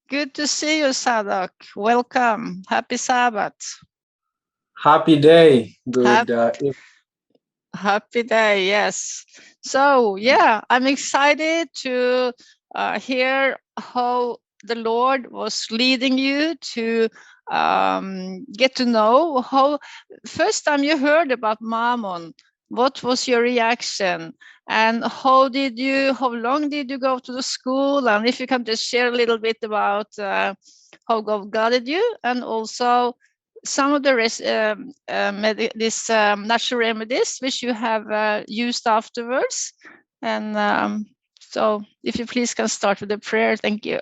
Good to see you, Zaddoch. Welcome. Happy Sabbath. Happy day. Hap- Good. Happy day, yes. So, yeah, I'm excited to hear how the Lord was leading you to get to know how first time you heard about Mamon. What was your reaction? And how long did you go to the school? And if you can just share a little bit about how God guided you, and also some of the natural remedies which you have used afterwards. And so, if you please can start with a prayer, thank you.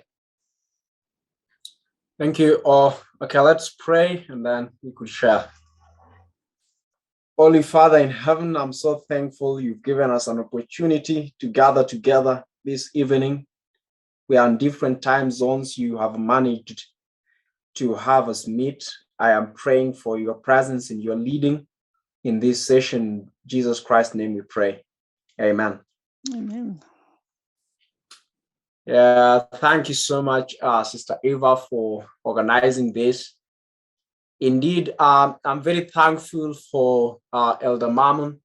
Thank you. Oh, okay, let's pray and then we could share. Holy Father in heaven, I'm so thankful you've given us an opportunity to gather together this evening. We are in different time zones. You have managed to have us meet. I am praying for your presence and your leading in this session. In Jesus Christ's name we pray. Amen. Amen. Yeah, thank you so much, Sister Eva, for organizing this. Indeed, I'm very thankful for Elder Mamon.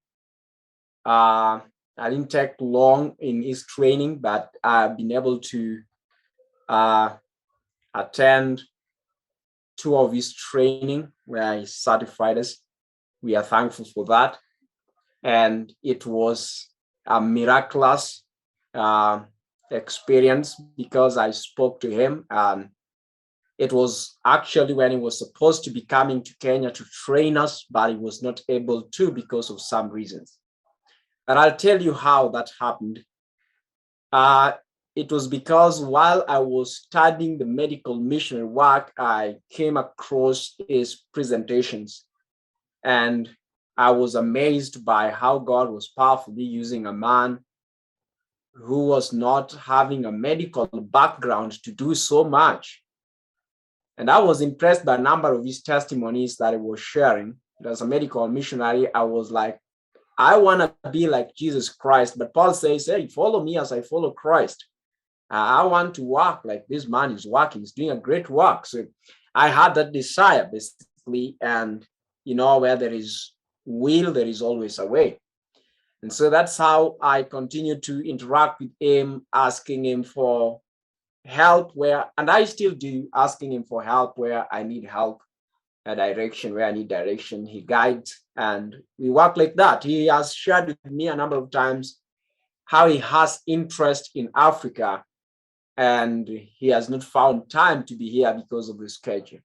I didn't take long in his training, but I've been able to uh, attend two of his training where he certified us. We are thankful for that. And it was a miraculous uh, experience because I spoke to him. It was actually when he was supposed to be coming to Kenya to train us, but he was not able to because of some reasons. And I'll tell you how that happened. Uh, it was because while I was studying the medical missionary work, I came across his presentations. And I was amazed by how God was powerfully using a man who was not having a medical background to do so much. And I was impressed by a number of his testimonies that he was sharing. As a medical missionary, I was like, I want to be like Jesus Christ. But Paul says, hey, follow me as I follow Christ. I want to work like this man is working. He's doing a great work. So I had that desire, basically. And, where there is will, there is always a way. And so that's how I continued to interact with him, asking him for help where, and I still do, asking him for help where I need help, a direction where I need direction. He guides, and we work like that. He has shared with me a number of times how he has interest in Africa, and he has not found time to be here because of the schedule.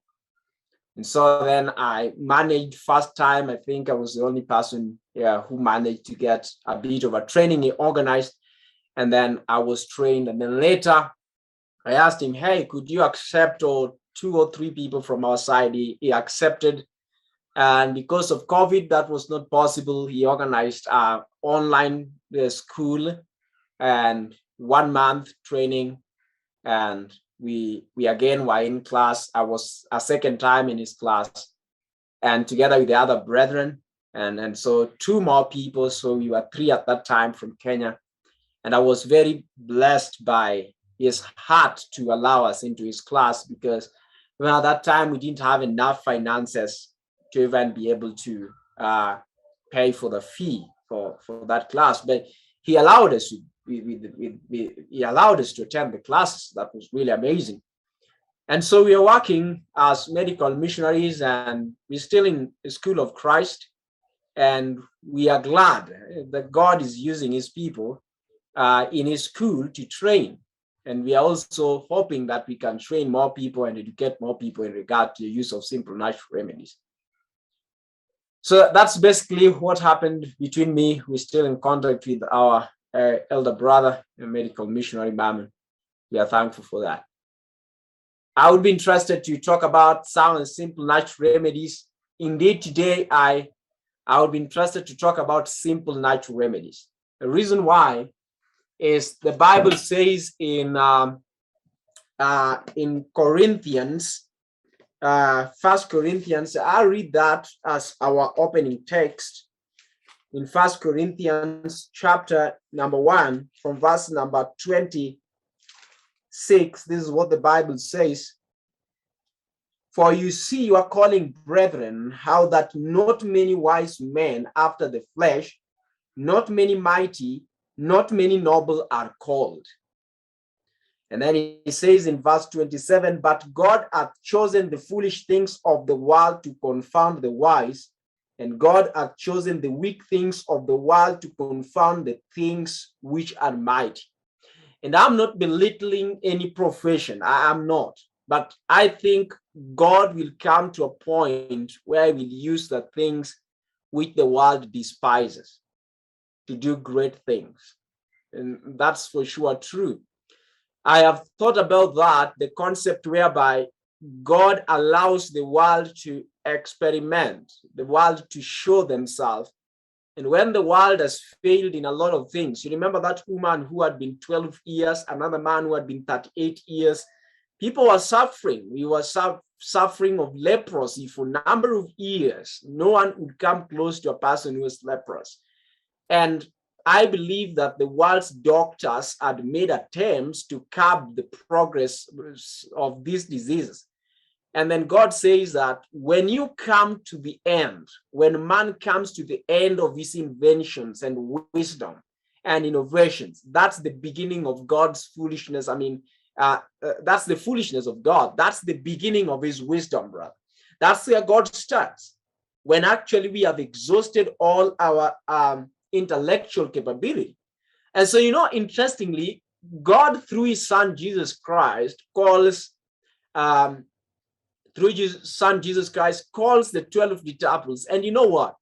And so then I managed first time. I think I was the only person who managed to get a bit of a training. He organized, and then I was trained. And then later I asked him, hey, could you accept two or three people from our side? He accepted. And because of COVID, that was not possible. He organized online school and 1 month training. And we again were in class. I was a second time in his class, and together with the other brethren. And so two more people. So we were three at that time from Kenya. And I was very blessed by his heart to allow us into his class because at that time we didn't have enough finances to even be able to pay for the fee for that class. But he allowed us he allowed us to attend the classes. That was really amazing. And so we are working as medical missionaries, and we're still in the School of Christ. And we are glad that God is using his people in his school to train. And we are also hoping that we can train more people and educate more people in regard to the use of simple natural remedies. So that's basically what happened between me. We're still in contact with our elder brother, a medical missionary, Mamon. We are thankful for that. I would be interested to talk about sound and simple natural remedies. Indeed, today I would be interested to talk about simple natural remedies. The reason why is the Bible says in Corinthians, 1 Corinthians, I'll read that as our opening text in 1 Corinthians chapter number 1 from verse number 27 6, this is what the Bible says. For you see, you are calling brethren, how that not many wise men after the flesh, not many mighty, not many noble are called. And then he says in verse 27, but God hath chosen the foolish things of the world to confound the wise, and God hath chosen the weak things of the world to confound the things which are mighty. And I'm not belittling any profession. I am not. But I think God will come to a point where he will use the things which the world despises to do great things. And that's for sure true. I have thought about that, the concept whereby God allows the world to experiment, the world to show themselves. And when the world has failed in a lot of things, you remember that woman who had been 12 years, another man who had been 38 years, people were suffering. We were suffering of leprosy for a number of years. No one would come close to a person who was leprous. And I believe that the world's doctors had made attempts to curb the progress of these diseases. And then God says that when you come to the end, when man comes to the end of his inventions and wisdom and innovations, that's the beginning of God's foolishness. That's the foolishness of God. That's the beginning of his wisdom, brother. That's where God starts. When actually we have exhausted all our intellectual capability. And so, interestingly, God through his son Jesus Christ calls the 12 disciples, and you know what?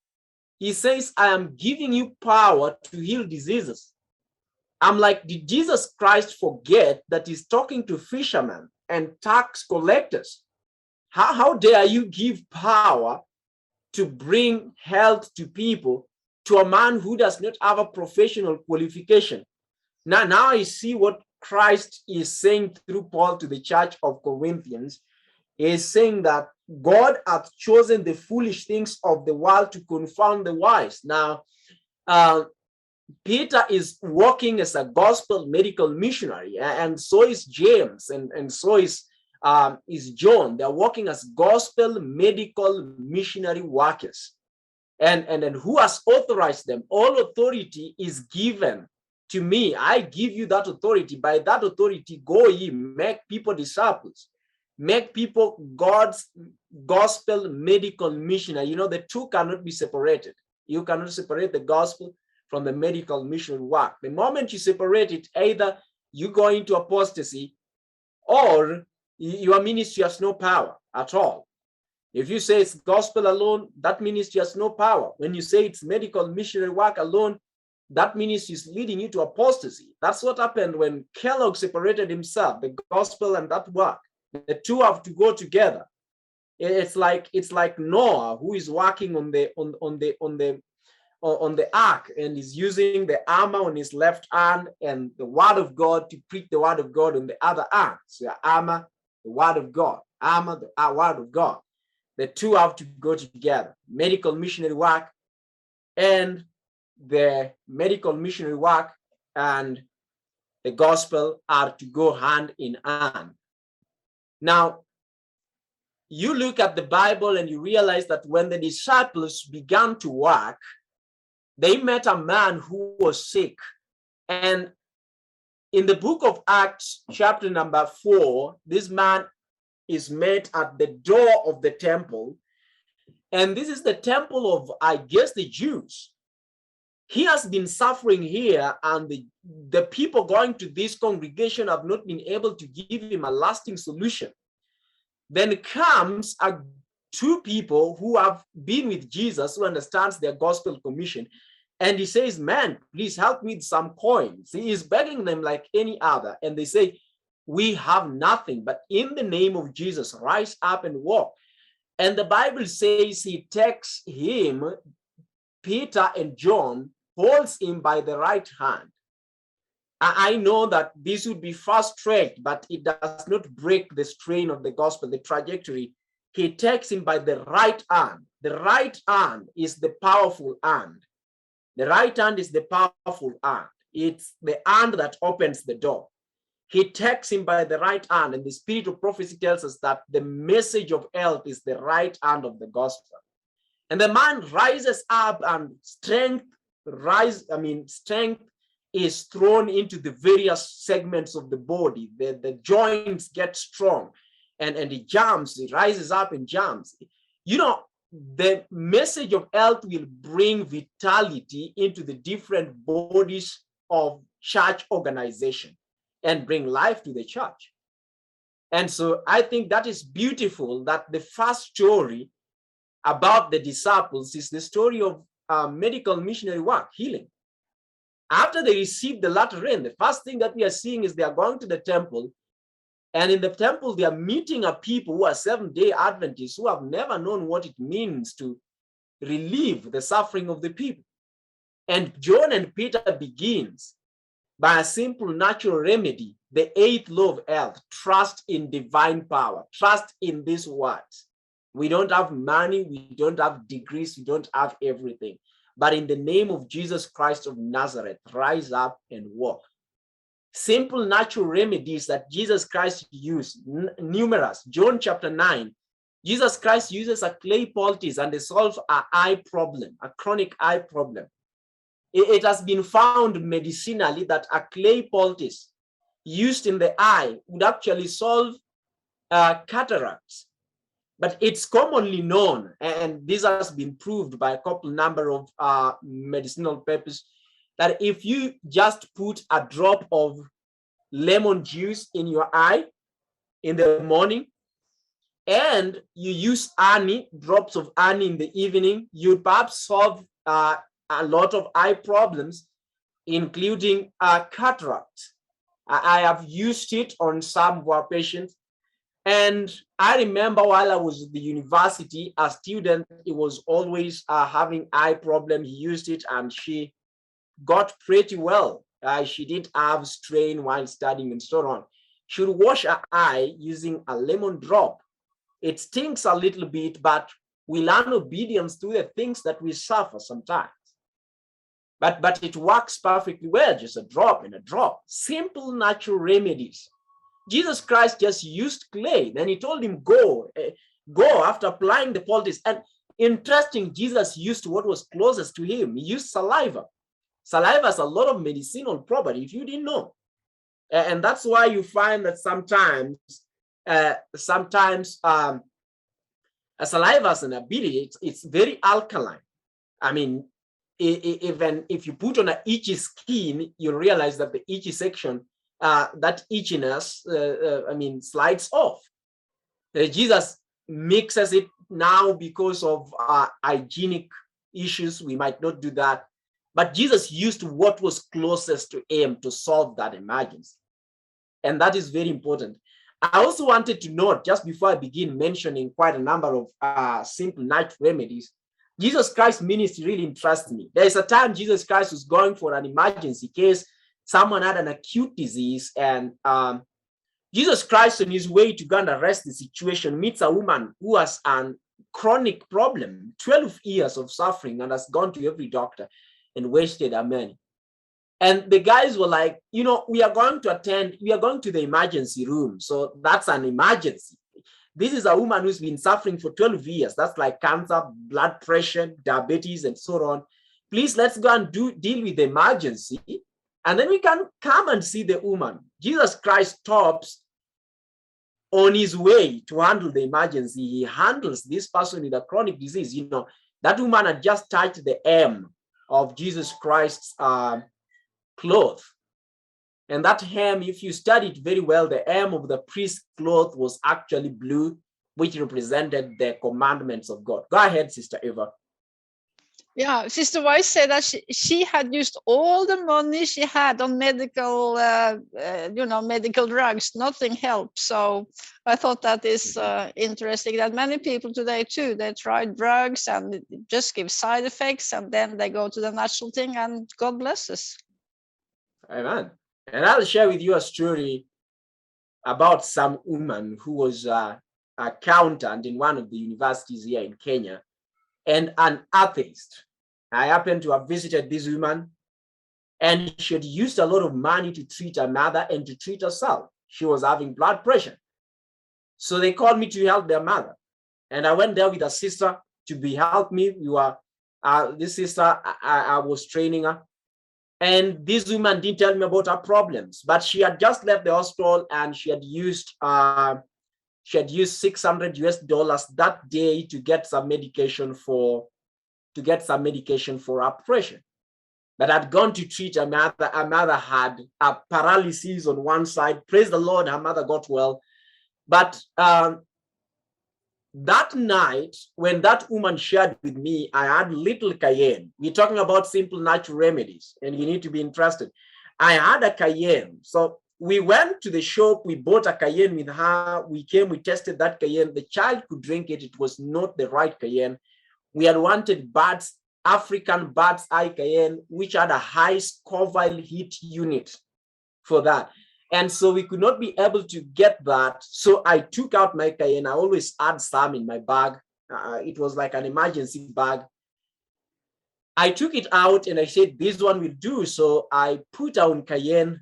He says, I am giving you power to heal diseases. I'm like, did Jesus Christ forget that he's talking to fishermen and tax collectors? How dare you give power to bring health to people to a man who does not have a professional qualification? Now I see what Christ is saying through Paul to the church of Corinthians. He is saying that God hath chosen the foolish things of the world to confound the wise. Now, Peter is working as a gospel medical missionary, and so is James, and so is John. They're working as gospel medical missionary workers. And who has authorized them? All authority is given to me. I give you that authority. By that authority, go ye, make people disciples, make people God's gospel medical missionary. The two cannot be separated. You cannot separate the gospel from the medical missionary work. The moment you separate it, either you go into apostasy or your ministry has no power at all. If you say it's gospel alone, that ministry has no power. When you say it's medical missionary work alone, that ministry is leading you to apostasy. That's what happened when Kellogg separated himself, the gospel and that work. The two have to go together. It's like Noah, who is working on the ark and is using the armor on his left hand and the word of God to preach the word of God on the other hand. So armor, the word of God, armor, the word of God. The two have to go together. Medical missionary work and the medical missionary work and the gospel are to go hand in hand. Now, you look at the Bible and you realize that when the disciples began to work, they met a man who was sick. And in the book of Acts, chapter number 4, this man is met at the door of the temple. And this is the temple of, I guess, the Jews. He has been suffering here, and the people going to this congregation have not been able to give him a lasting solution. Then comes two people who have been with Jesus, who understands their gospel commission. And he says, man, please help me with some coins. He is begging them like any other. And they say, we have nothing, but in the name of Jesus, rise up and walk. And the Bible says he takes him, Peter and John, holds him by the right hand. I know that this would be fast tracked, but it does not break the strain of the gospel, the trajectory. He takes him by the right hand. The right hand is the powerful hand. The right hand is the powerful hand. It's the hand that opens the door. He takes him by the right hand, and the spirit of prophecy tells us that the message of health is the right hand of the gospel. And the man rises up, and strength is thrown into the various segments of the body. The joints get strong, and he jumps, he rises up and jumps. You know, the message of health will bring vitality into the different bodies of church organization and bring life to the church. And so I think that is beautiful, that the first story about the disciples is the story of medical missionary work, healing. After they received the latter rain, the first thing that we are seeing is they are going to the temple, and in the temple they are meeting a people who are Seventh-day Adventists who have never known what it means to relieve the suffering of the people. And John and Peter begins by a simple natural remedy, the 8th law of health: trust in divine power, trust in these words. We don't have money, we don't have degrees, we don't have everything. But in the name of Jesus Christ of Nazareth, rise up and walk. Simple natural remedies that Jesus Christ used, numerous. John chapter 9, Jesus Christ uses a clay poultice and they solve an eye problem, a chronic eye problem. It has been found medicinally that a clay poultice used in the eye would actually solve cataracts. But it's commonly known, and this has been proved by a couple number of medicinal papers, that if you just put a drop of lemon juice in your eye in the morning, and you use honey, drops of honey in the evening, you perhaps solve a lot of eye problems, including cataract. I have used it on some of our patients. And I remember while I was at the university, a student, he was always having eye problem. He used it and she got pretty well. She didn't have strain while studying and so on. She would wash her eye using a lemon drop. It stinks a little bit, but we learn obedience to the things that we suffer sometimes. But it works perfectly well, just a drop and a drop. Simple natural remedies. Jesus Christ just used clay. Then he told him, go after applying the poultice. And interesting, Jesus used what was closest to him. He used saliva. Saliva has a lot of medicinal property, if you didn't know. And that's why you find that sometimes saliva has an ability, it's very alkaline. I mean, even if you put on an itchy skin, you'll realize that the itchy section, that itchiness, slides off. Jesus mixes it now because of hygienic issues. We might not do that. But Jesus used what was closest to him to solve that emergency. And that is very important. I also wanted to note, just before I begin mentioning quite a number of simple natural remedies, Jesus Christ's ministry really interests me. There is a time Jesus Christ was going for an emergency case. Someone had an acute disease, and Jesus Christ, on his way to go and arrest the situation, meets a woman who has a chronic problem, 12 years of suffering, and has gone to every doctor and wasted her money. And the guys were like, we are going to the emergency room. So that's an emergency. This is a woman who's been suffering for 12 years. That's like cancer, blood pressure, diabetes, and so on. Please, let's go and deal with the emergency. And then we can come and see the woman. Jesus Christ stops on his way to handle the emergency. He handles this person with a chronic disease. That woman had just touched the hem of Jesus Christ's cloth. And that hem, if you study it very well, the hem of the priest's cloth was actually blue, which represented the commandments of God. Go ahead, Sister Eva. Yeah, Sister Weiss said that she had used all the money she had on medical, medical drugs. Nothing helped. So I thought that is interesting, that many people today too, they try drugs and it just give side effects, and then they go to the natural thing, and God bless us. Amen. And I'll share with you a story about some woman who was an accountant in one of the universities here in Kenya, and an atheist. I happened to have visited this woman, And she had used a lot of money to treat her mother and to treat herself. She was having blood pressure. So they called me to help their mother. And I went there with a sister to be help me. We were this sister, I was training her. And this woman didn't tell me about her problems, but she had just left the hospital and she had used 600 US dollars that day to get some medication for her pressure. But I'd gone to treat her mother. Her mother had a paralysis on one side. Praise the Lord, her mother got well. But that night, when that woman shared with me, I had little Cayenne. We're talking about simple natural remedies, and you need to be interested. I had a Cayenne. So we went to the shop, we bought a Cayenne with her. We came, we tested that Cayenne. The child could drink it. It was not the right Cayenne. We had wanted Bird's, African Bird's Eye Cayenne, which had a high Scoville heat unit for that. And so we could not be able to get that. So I took out my Cayenne. I always had some in my bag. It was like an emergency bag. I took it out and I said, this one will do. So I put on Cayenne.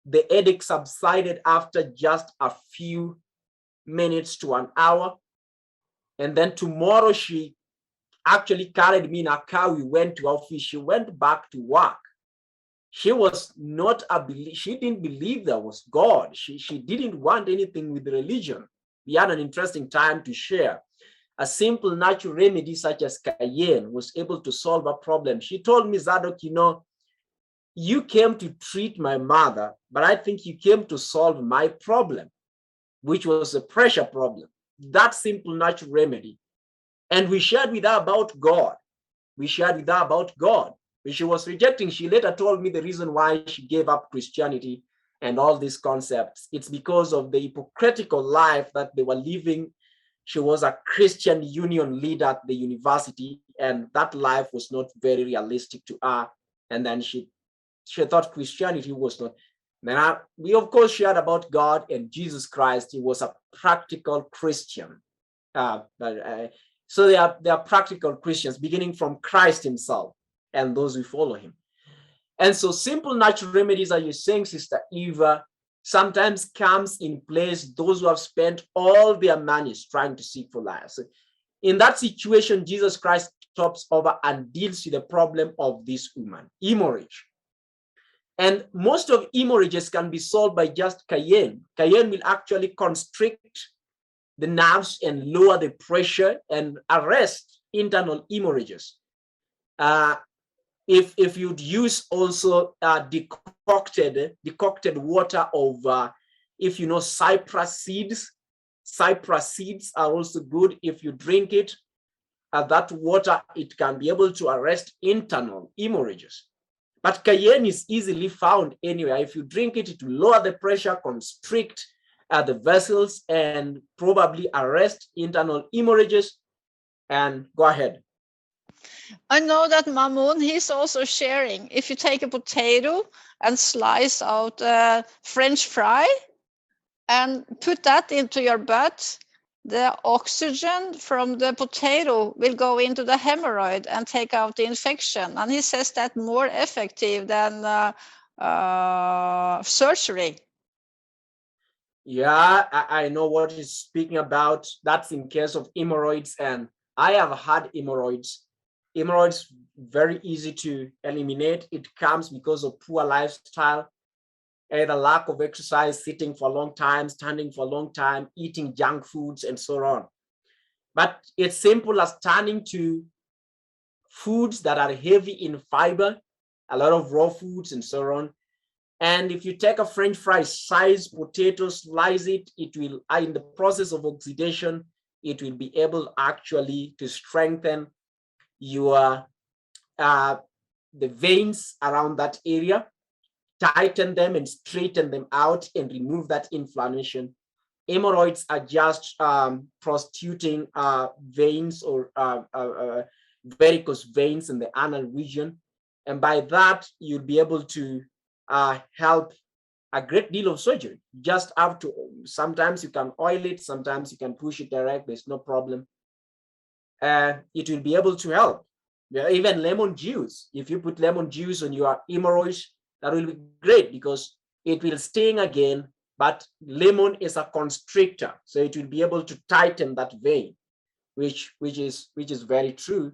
The headache subsided after just a few minutes to an hour. And then tomorrow she actually carried me in a car. We went to office. She went back to work. She was not she didn't believe there was God. She didn't want anything with religion. We had an interesting time to share. A simple natural remedy such as Cayenne was able to solve a problem. She told me, Zaddoch, you came to treat my mother, but I think you came to solve my problem, which was a pressure problem. That simple natural remedy. And we shared with her about God. We shared with her about God. When she was rejecting, she later told me the reason why she gave up Christianity and all these concepts. It's because of the hypocritical life that they were living. She was a Christian union leader at the university, and that life was not very realistic to her. And then she thought Christianity was not. Then we, of course, shared about God and Jesus Christ. He was a practical Christian. So they are practical Christians, beginning from Christ himself and those who follow him. And so simple natural remedies, as you're saying, Sister Eva, sometimes comes in place those who have spent all their monies trying to seek for life. So in that situation, Jesus Christ stops over and deals with the problem of this woman, hemorrhage. And most of hemorrhages can be solved by just Cayenne. Cayenne will actually constrict the nerves and lower the pressure and arrest internal hemorrhages. If you'd use also decocted water of, if you know, cypress seeds are also good. If you drink it, that water, it can be able to arrest internal hemorrhages. But Cayenne is easily found anywhere. If you drink it, it will lower the pressure, constrict the vessels, and probably arrest internal hemorrhages. And go ahead. I know that Mamon, he's also sharing. If you take a potato and slice out a French fry and put that into your butt, the oxygen from the potato will go into the hemorrhoid and take out the infection. And he says that's more effective than surgery. Yeah, I know what he's speaking about. That's in case of hemorrhoids, and I have had hemorrhoids. Hemorrhoids, very easy to eliminate. It comes because of poor lifestyle, and a lack of exercise, sitting for a long time, standing for a long time, eating junk foods, and so on. But it's simple as turning to foods that are heavy in fiber, a lot of raw foods, and so on. And if you take a French fry size potato, slice it, it will, in the process of oxidation, it will be able actually to strengthen your the veins around that area, tighten them and straighten them out and remove that inflammation. Hemorrhoids are just prostituting veins or varicose veins in the anal region. And by that, you'll be able to help a great deal of surgery. Just have to, sometimes you can oil it, sometimes you can push it direct, there's no problem. It will be able to help. Yeah, even lemon juice. If you put lemon juice on your hemorrhoids, that will be great because it will sting again, but lemon is a constrictor, so it will be able to tighten that vein, which is very true.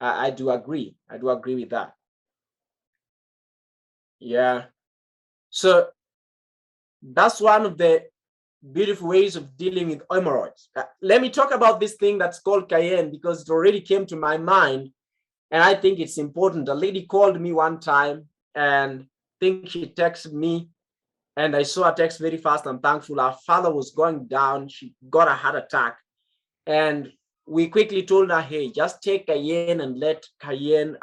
I do agree. I do agree with that. Yeah. So that's one of the beautiful ways of dealing with hemorrhoids. Let me talk about this thing that's called Cayenne because it already came to my mind, and I think it's important. A lady called me one time, and I think she texted me, and I saw a text very fast. I'm thankful. Her father was going down. She got a heart attack, and we quickly told her, hey, just take Cayenne and let Cayenne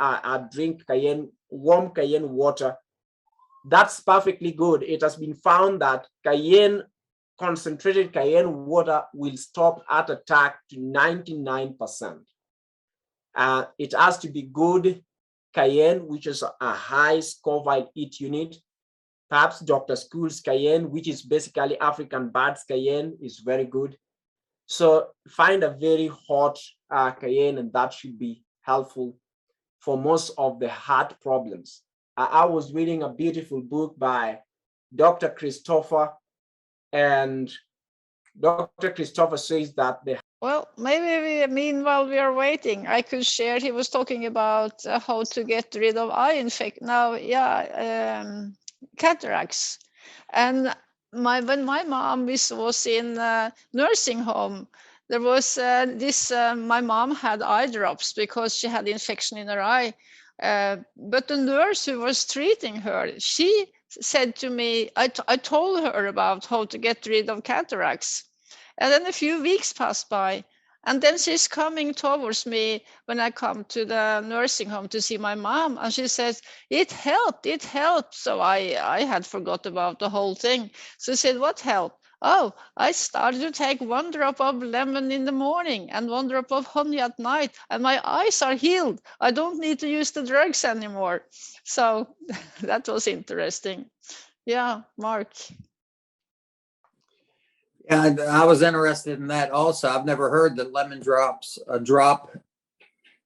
drink Cayenne, warm Cayenne water. That's perfectly good. It has been found that Cayenne, concentrated Cayenne water will stop heart attack to 99%. It has to be good Cayenne, which is a high Scoville heat unit. Perhaps Dr. School's Cayenne, which is basically African Bird's Cayenne, is very good. So find a very hot Cayenne, and that should be helpful for most of the heart problems. I was reading a beautiful book by Dr. Christopher, and Dr. Christopher says that the Well, maybe meanwhile we are waiting, I could share. He was talking about how to get rid of eye infection. Now, cataracts. And when my mom was in nursing home, there was my mom had eye drops because she had infection in her eye. But the nurse who was treating her, she said to me, I told her about how to get rid of cataracts. And then a few weeks passed by. And then she's coming towards me when I come to the nursing home to see my mom. And she says, it helped, it helped. So I had forgot about the whole thing. So she said, what helped? Oh, I started to take 1 drop of lemon in the morning and 1 drop of honey at night, and my eyes are healed. I don't need to use the drugs anymore. So that was interesting. Yeah, Mark. Yeah, I was interested in that also. I've never heard that lemon drops a drop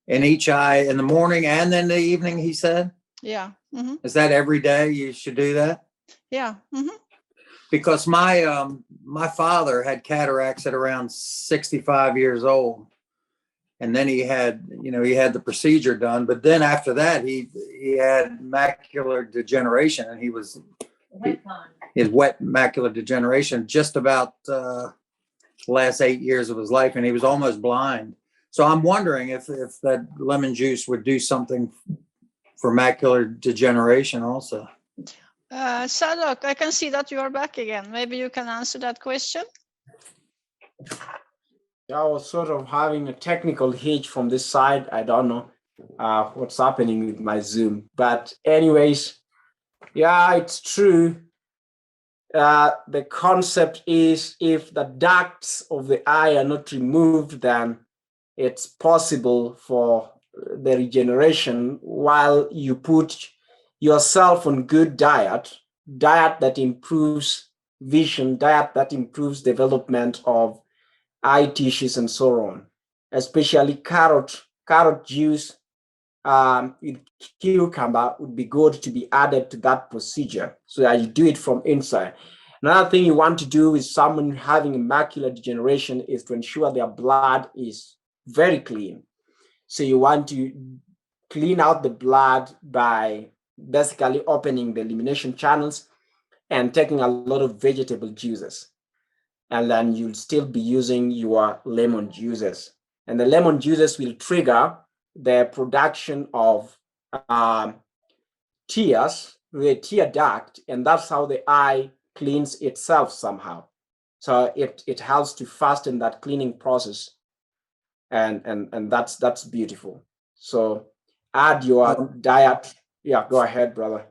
in each eye in the morning and then the evening, he said. Yeah. Mm-hmm. Is that every day you should do that? Yeah. Mm-hmm. Because my father had cataracts at around 65 years old. And then he had the procedure done. But then after that, he had macular degeneration, and his wet macular degeneration just about last 8 years of his life, and he was almost blind. So I'm wondering if that lemon juice would do something for macular degeneration also. Zaddoch, I can see that you are back again. Maybe you can answer that question. I was sort of having a technical hitch from this side. I don't know what's happening with my Zoom. But anyways, yeah, it's true. The concept is if the ducts of the eye are not removed, then it's possible for the regeneration while you put yourself on good diet that improves vision, diet that improves development of eye tissues and so on, especially carrot juice with cucumber would be good to be added to that procedure so that you do it from inside. Another thing you want to do with someone having macular degeneration is to ensure their blood is very clean. So you want to clean out the blood by basically opening the elimination channels and taking a lot of vegetable juices. And then you'll still be using your lemon juices. And the lemon juices will trigger the production of tears, the tear duct, and that's how the eye cleans itself somehow. So it helps to fasten that cleaning process, and that's beautiful. So add your diet. Yeah, go ahead, brother.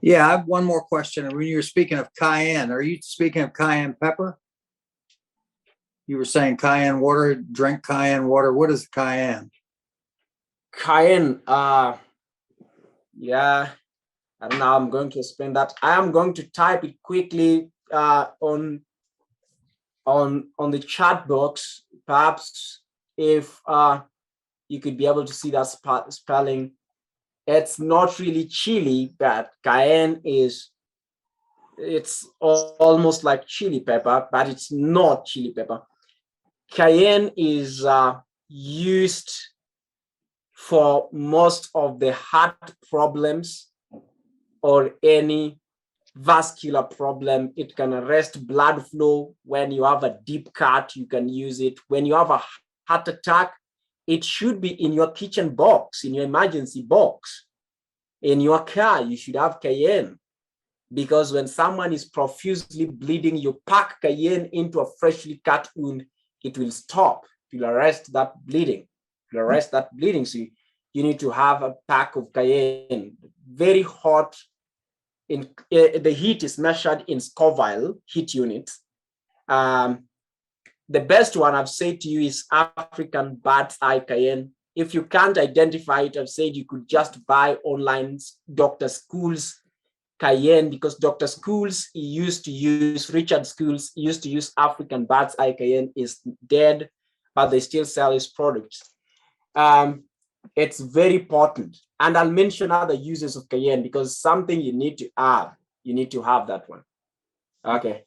Yeah, I have one more question. When you were speaking of cayenne, are you speaking of cayenne pepper? You were saying cayenne water, drink cayenne water. What is cayenne? Cayenne, yeah, I don't know. I'm going to explain that. I am going to type it quickly on the chat box. Perhaps if you could be able to see that spelling. It's not really chili, but cayenne it's almost like chili pepper, but it's not chili pepper. Cayenne is used for most of the heart problems or any vascular problem. It can arrest blood flow. When you have a deep cut, you can use it. When you have a heart attack, it should be in your kitchen box, in your emergency box. In your car, you should have cayenne, because when someone is profusely bleeding, you pack cayenne into a freshly cut wound, it will stop. It will arrest that bleeding. It will arrest that bleeding. So you need to have a pack of cayenne, very hot. The heat is measured in Scoville heat units. The best one I've said to you is African bird's eye cayenne. If you can't identify it, I've said you could just buy online Dr. School's cayenne, because Dr. School's, Richard School's used to use African bird's eye cayenne, is dead, but they still sell his products. It's very potent. And I'll mention other uses of cayenne, because something you need to have. You need to have that one. Okay.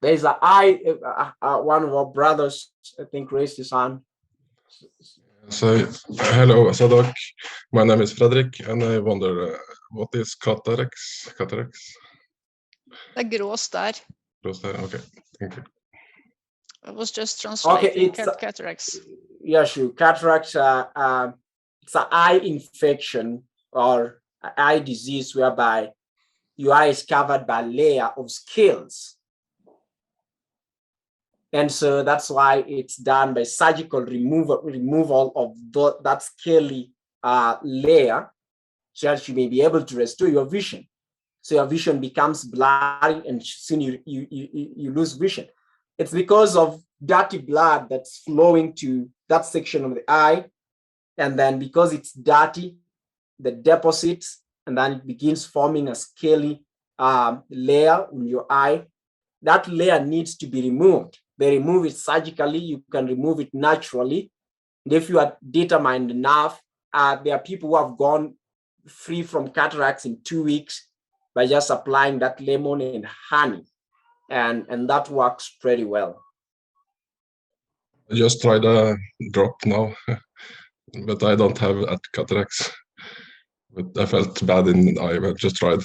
There's one of our brothers, I think, raised his hand. So, hello, Zaddoch. My name is Frederick, and I wonder what is cataracts? Cataracts? The grå stær. Those there? Okay, thank you. I was just translating it's cataracts. Yeah, sure. Cataracts it's an eye infection or eye disease whereby your eye is covered by a layer of scales. And so that's why it's done by surgical removal of that scaly layer, so that you may be able to restore your vision. So your vision becomes blurry, and soon you lose vision. It's because of dirty blood that's flowing to that section of the eye. And then because it's dirty, the deposits, and then it begins forming a scaly layer in your eye. That layer needs to be removed. They remove it surgically. You can remove it naturally. And if you are determined enough, there are people who have gone free from cataracts in 2 weeks by just applying that lemon and honey. And that works pretty well. I just tried a drop now, but I don't have cataracts. But I felt bad in the eye, but just tried.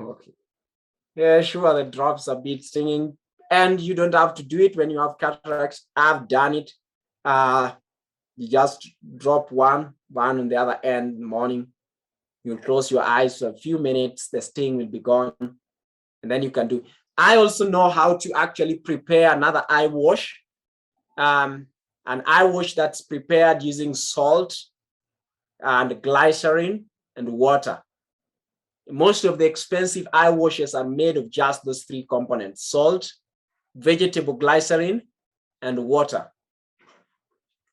Okay. Yeah, sure, the drops are a bit stinging. And you don't have to do it when you have cataracts. I've done it. You just drop one on the other end in the morning. You'll close your eyes for a few minutes, the sting will be gone. And then you can do. I also know how to actually prepare another eye wash. An eye wash that's prepared using salt and glycerin and water. Most of the expensive eye washes are made of just those three components: salt, vegetable glycerin, and water.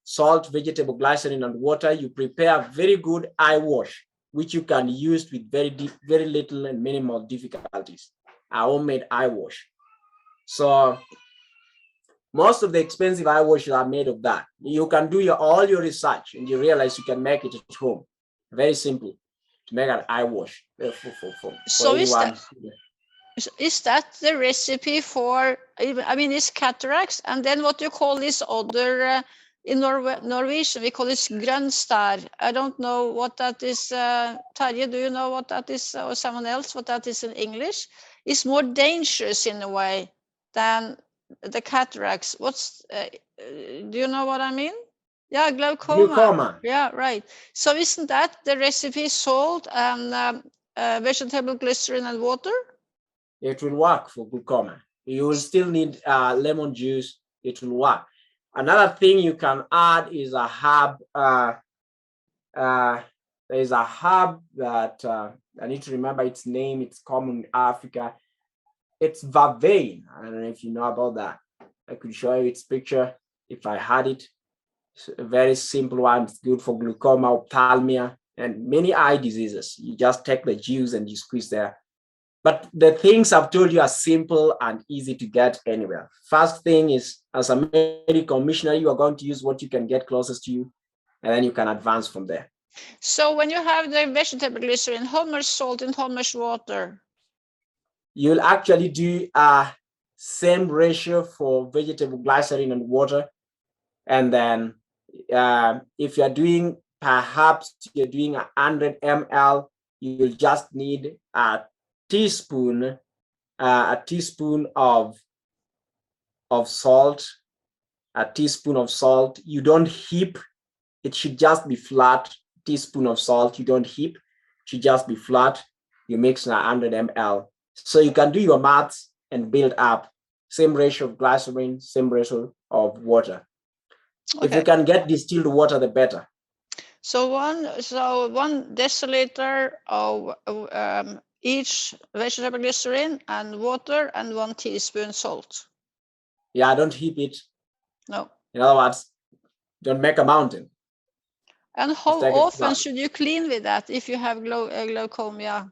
Salt, vegetable glycerin, and water. You prepare a very good eye wash, which you can use with very little and minimal difficulties. A homemade eye wash. So most of the expensive eye washes are made of that. You can do all your research and you realize you can make it at home. Very simple to make an eye wash. So is that the recipe for, I mean, it's cataracts, and then what do you call this other, in Norwegian, we call it grønnstar. I don't know what that is. Tarje, do you know what that is, or someone else, what that is in English? It's more dangerous in a way than the cataracts. Do you know what I mean? Yeah, glaucoma. Yeah, right. So isn't that the recipe: salt and vegetable glycerin and water? It will work for glaucoma. You will still need lemon juice. It will work. Another thing you can add is a herb. There is a herb that I need to remember its name. It's common in Africa. It's vervain. I don't know if you know about that. I could show you its picture if I had it. It's a very simple one. It's good for glaucoma, ophthalmia, and many eye diseases. You just take the juice and you squeeze there. But the things I've told you are simple and easy to get anywhere. First thing is, as a medical missionary, you are going to use what you can get closest to you. and then you can advance from there. So when you have the vegetable glycerin, how much salt and how much water? You'll actually do same ratio for vegetable glycerin and water. And then if you're doing, perhaps you're doing 100 ml, you'll just need a teaspoon of salt, a teaspoon of salt. You don't heap, it should just be flat. Teaspoon of salt, you don't heap, it should just be flat. You mix 100 ml. So you can do your maths and build up. Same ratio of glycerin, same ratio of water. Okay. If you can get distilled water, the better. So 1 deciliter of each vegetable glycerin and water and 1 teaspoon salt. Yeah, don't heap it. No. In other words, don't make a mountain. And how often should you clean with that if you have glaucoma?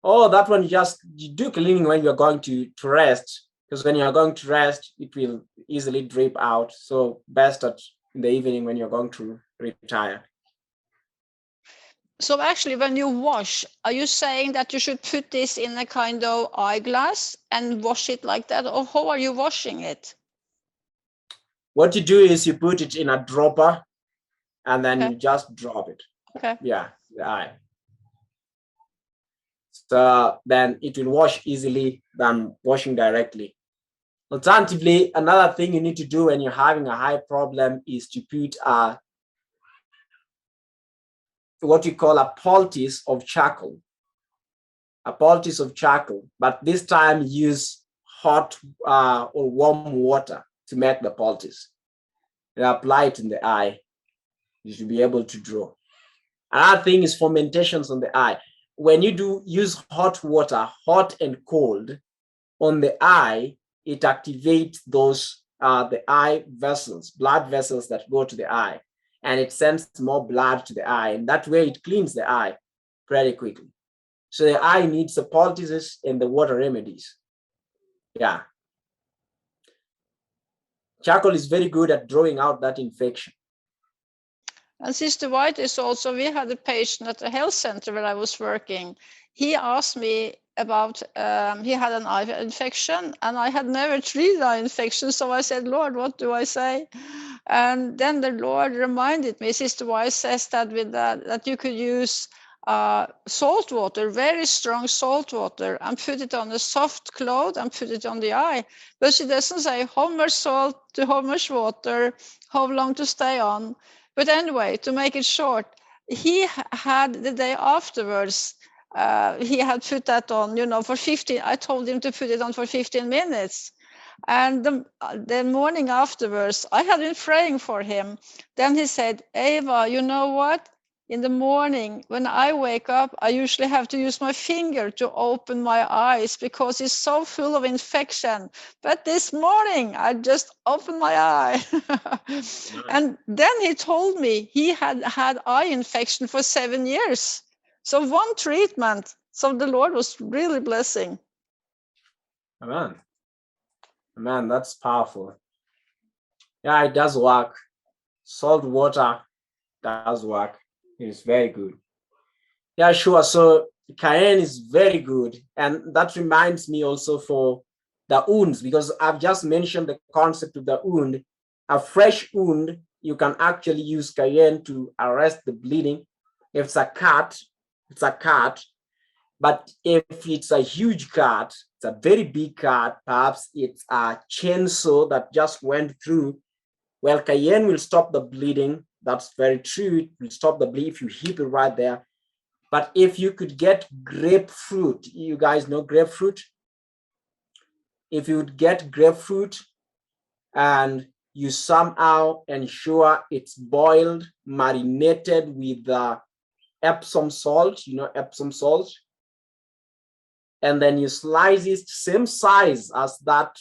Oh, that one you do cleaning when you're going to rest, because when you're going to rest, it will easily drip out. So best in the evening when you're going to retire. So actually, when you wash, are you saying that you should put this in a kind of eyeglass and wash it like that? Or how are you washing it? What you do is you put it in a dropper and then you just drop it. Okay. Yeah, the eye. So then it will wash easily than washing directly. Alternatively, another thing you need to do when you're having a high problem is to put what you call a poultice of charcoal. A poultice of charcoal, but this time use hot or warm water to make the poultice. You apply it in the eye. You should be able to draw. Another thing is fermentations on the eye. When you use hot water, hot and cold, on the eye, it activates those the eye vessels, blood vessels that go to the eye, and it sends more blood to the eye, and that way it cleans the eye pretty quickly. So the eye needs the poultices and the water remedies. Yeah. Charcoal is very good at drawing out that infection. And Sister White is also, we had a patient at the health center where I was working. He asked me about, he had an eye infection and I had never treated eye infection. So I said, Lord, what do I say? And then the Lord reminded me, Sister White says that with that you could use salt water, very strong salt water, and put it on a soft cloth and put it on the eye. But she doesn't say how much salt to how much water, how long to stay on. But anyway, to make it short, he had the day afterwards, he had put that on, for 15, I told him to put it on for 15 minutes. And the morning afterwards, I had been praying for him. Then he said, Eva, you know what? In the morning, when I wake up, I usually have to use my finger to open my eyes because it's so full of infection. But this morning, I just opened my eye. And then he told me he had had eye infection for 7 years. So 1 treatment. So the Lord was really blessing. Amen. Amen. That's powerful. Yeah, it does work. Salt water does work. It's very good. Yeah, sure. So Cayenne is very good. And that reminds me also for the wounds, because I've just mentioned the concept of the wound. A fresh wound, you can actually use Cayenne to arrest the bleeding. If it's a cut, it's a cut. But if it's a huge cut, it's a very big cut, perhaps it's a chainsaw that just went through, well, Cayenne will stop the bleeding. That's very true. It will stop the bleed if you heap it right there. But if you could get grapefruit, you guys know grapefruit? If you would get grapefruit and you somehow ensure it's boiled, marinated with Epsom salt, Epsom salt, and then you slice it same size as that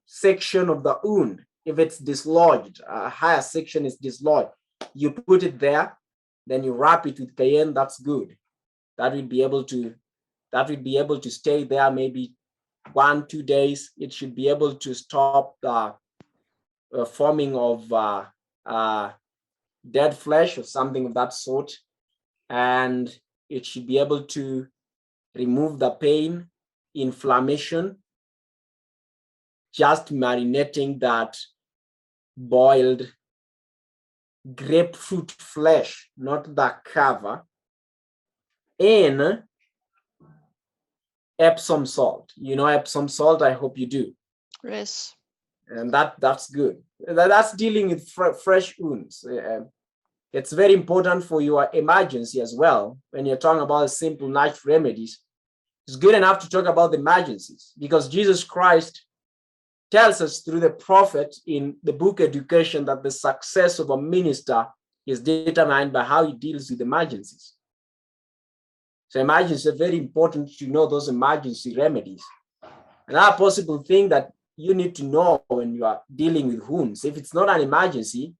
section of the wound. If it's dislodged, a higher section is dislodged, you put it there, then you wrap it with Cayenne. That's good. That will be able to stay there maybe 1-2 days. It should be able to stop the forming of dead flesh or something of that sort, and it should be able to remove the pain, inflammation, just marinating that boiled grapefruit flesh, not the cover, in Epsom salt. You know Epsom salt, I hope you do. Yes. And that's good. That's dealing with fresh wounds. It's very important for your emergency as well. When you're talking about simple natural remedies, it's good enough to talk about the emergencies, because Jesus Christ tells us through the prophet in the book Education that the success of a minister is determined by how he deals with emergencies. So emergencies are very important to know those emergency remedies. Another possible thing that you need to know when you are dealing with wounds, if it's not an emergency,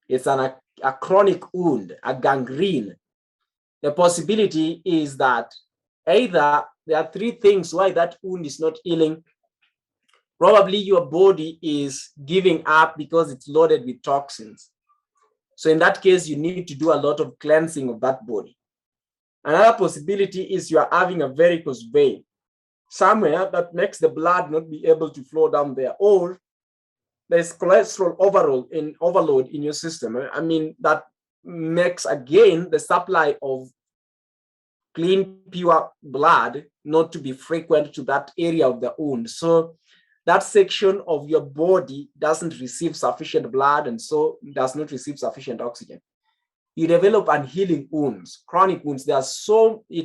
it's a chronic wound, a gangrene. The possibility is that either there are three things why that wound is not healing. Probably your body is giving up because it's loaded with toxins. So in that case, you need to do a lot of cleansing of that body. Another possibility is you are having a varicose vein somewhere that makes the blood not be able to flow down there, or there's cholesterol overload in your system. I mean, that makes, again, the supply of clean, pure blood not to be frequent to that area of the wound. So that section of your body doesn't receive sufficient blood and so does not receive sufficient oxygen. You develop unhealing wounds, chronic wounds. It's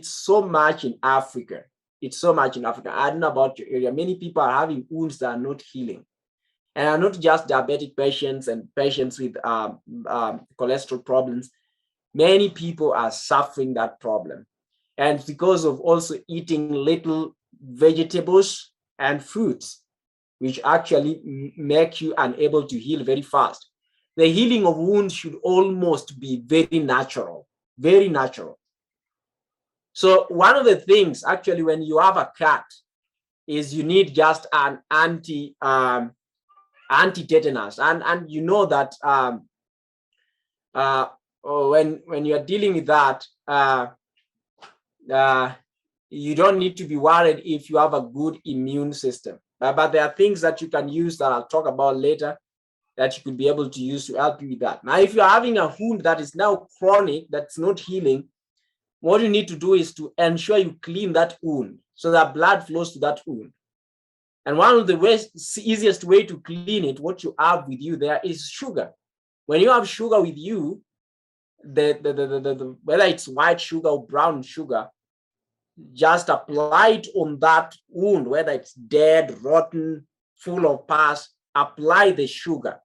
so much in Africa. It's so much in Africa. I don't know about your area. Many people are having wounds that are not healing. And are not just diabetic patients and patients with cholesterol problems. Many people are suffering that problem. And because of also eating little vegetables and fruits, which actually make you unable to heal very fast. The healing of wounds should almost be very natural, very natural. So one of the things, actually, when you have a cut, is you need just an anti-tetanus. And you know that when you're dealing with that, you don't need to be worried if you have a good immune system. But there are things that you can use that I'll talk about later that you could be able to use to help you with that. Now, if you're having a wound that is now chronic, that's not healing, what you need to do is to ensure you clean that wound so that blood flows to that wound. And one of the easiest way to clean it, what you have with you there is sugar. When you have sugar with you, whether it's white sugar or brown sugar, just apply it on that wound, whether it's dead, rotten, full of pus, apply the sugar.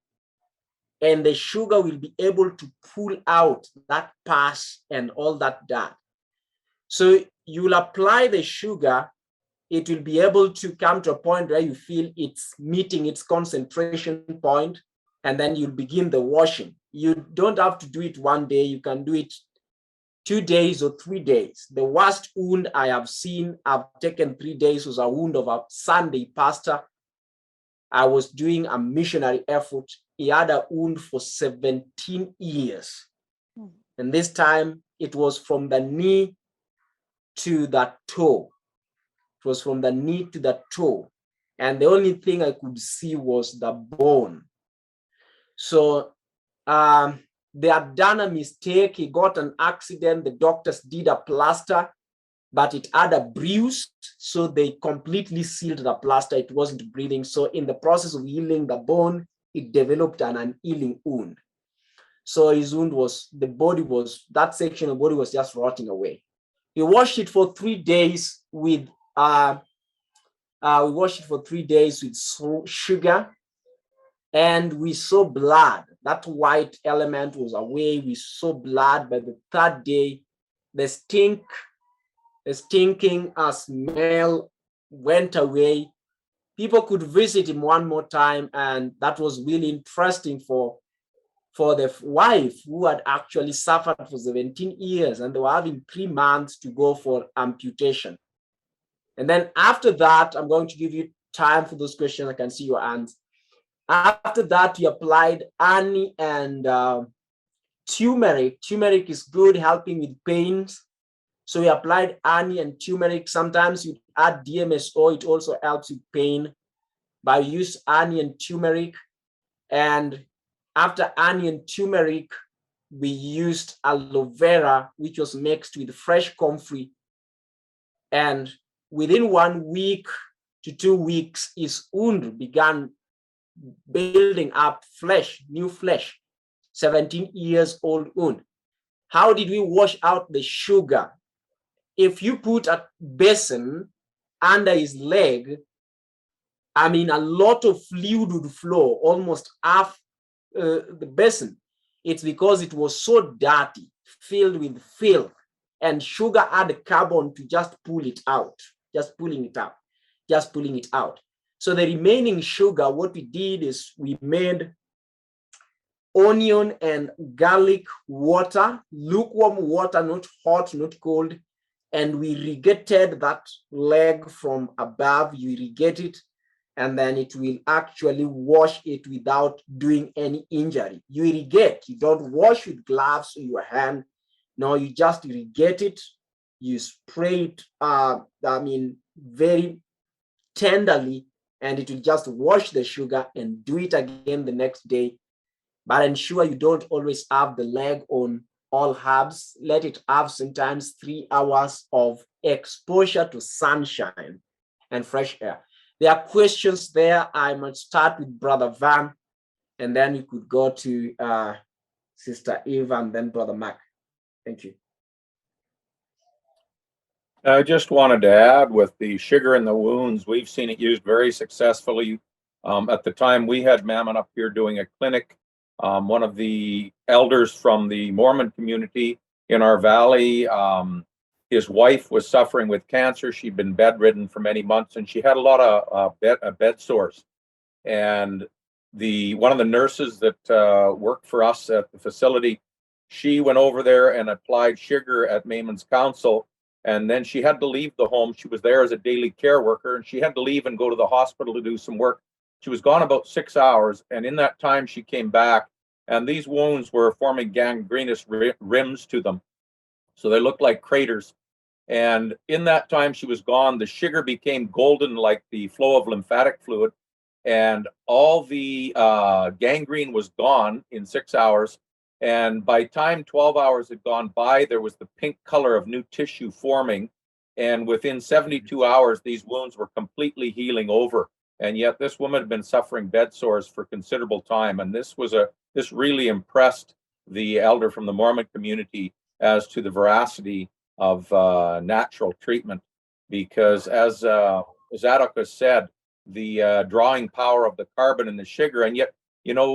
And the sugar will be able to pull out that pus and all that dirt. So you'll apply the sugar, it will be able to come to a point where you feel it's meeting its concentration point, and then you'll begin the washing. You don't have to do it one day, you can do it 2 days or 3 days. The worst wound I have seen, I've taken 3 days, was a wound of a Sunday pastor. I was doing a missionary effort. He had a wound for 17 years. And this time it was from the knee to the toe. It was from the knee to the toe. And the only thing I could see was the bone. So they had done a mistake. He got an accident. The doctors did a plaster, but it had a bruise. So they completely sealed the plaster. It wasn't breathing. So in the process of healing the bone, it developed an unhealing wound. So his wound was, that section of the body was just rotting away. We washed it for 3 days with, sugar, and we saw blood. That white element was away. We saw blood. By the 3rd day, the stinking smell went away. People could visit him one more time, and that was really interesting for the wife who had actually suffered for 17 years, and they were having 3 months to go for amputation. And then after that, I'm going to give you time for those questions. I can see your hands. After that, we applied honey and turmeric. Turmeric is good, helping with pains. So we applied honey and turmeric. Sometimes you add DMSO, it also helps with pain. But we use honey and turmeric. And after honey and turmeric, we used aloe vera, which was mixed with fresh comfrey. And within 1 week to 2 weeks, his wound began building up flesh, new flesh, 17 years old wound. How did we wash out the sugar? If you put a basin under his leg, I mean, a lot of fluid would flow, almost half the basin. It's because it was so dirty, filled with filth, and sugar had carbon to just pull it out, just pulling it out, just pulling it out. So the remaining sugar, what we did is we made onion and garlic water, lukewarm water, not hot, not cold, and we irrigated that leg from above. You irrigate it, and then it will actually wash it without doing any injury. You irrigate, you don't wash with gloves or your hand. No, you just irrigate it. You spray it, very tenderly, and it will just wash the sugar, and do it again the next day. But ensure you don't always have the leg on all herbs. Let it have sometimes 3 hours of exposure to sunshine and fresh air. There are questions there. I might start with Brother Van, and then we could go to Sister Eva, and then Brother Mac. Thank you. I just wanted to add, with the sugar in the wounds, we've seen it used very successfully. At the time we had Mamon up here doing a clinic, one of the elders from the Mormon community in our valley, his wife was suffering with cancer. She'd been bedridden for many months, and she had a lot of bed sores. And one of the nurses that worked for us at the facility, she went over there and applied sugar at Mamon's Council. And then she had to leave the home. She was there as a daily care worker, and she had to leave and go to the hospital to do some work. She was gone about 6 hours, and in that time she came back, and these wounds were forming gangrenous rims to them. So they looked like craters. And in that time she was gone, the sugar became golden like the flow of lymphatic fluid, and all the gangrene was gone in 6 hours. And by time 12 hours had gone by, there was the pink color of new tissue forming. And within 72 hours, these wounds were completely healing over. And yet this woman had been suffering bed sores for considerable time. And this really impressed the elder from the Mormon community as to the veracity of natural treatment. Because as Zaddoch has said, the drawing power of the carbon in the sugar, and yet,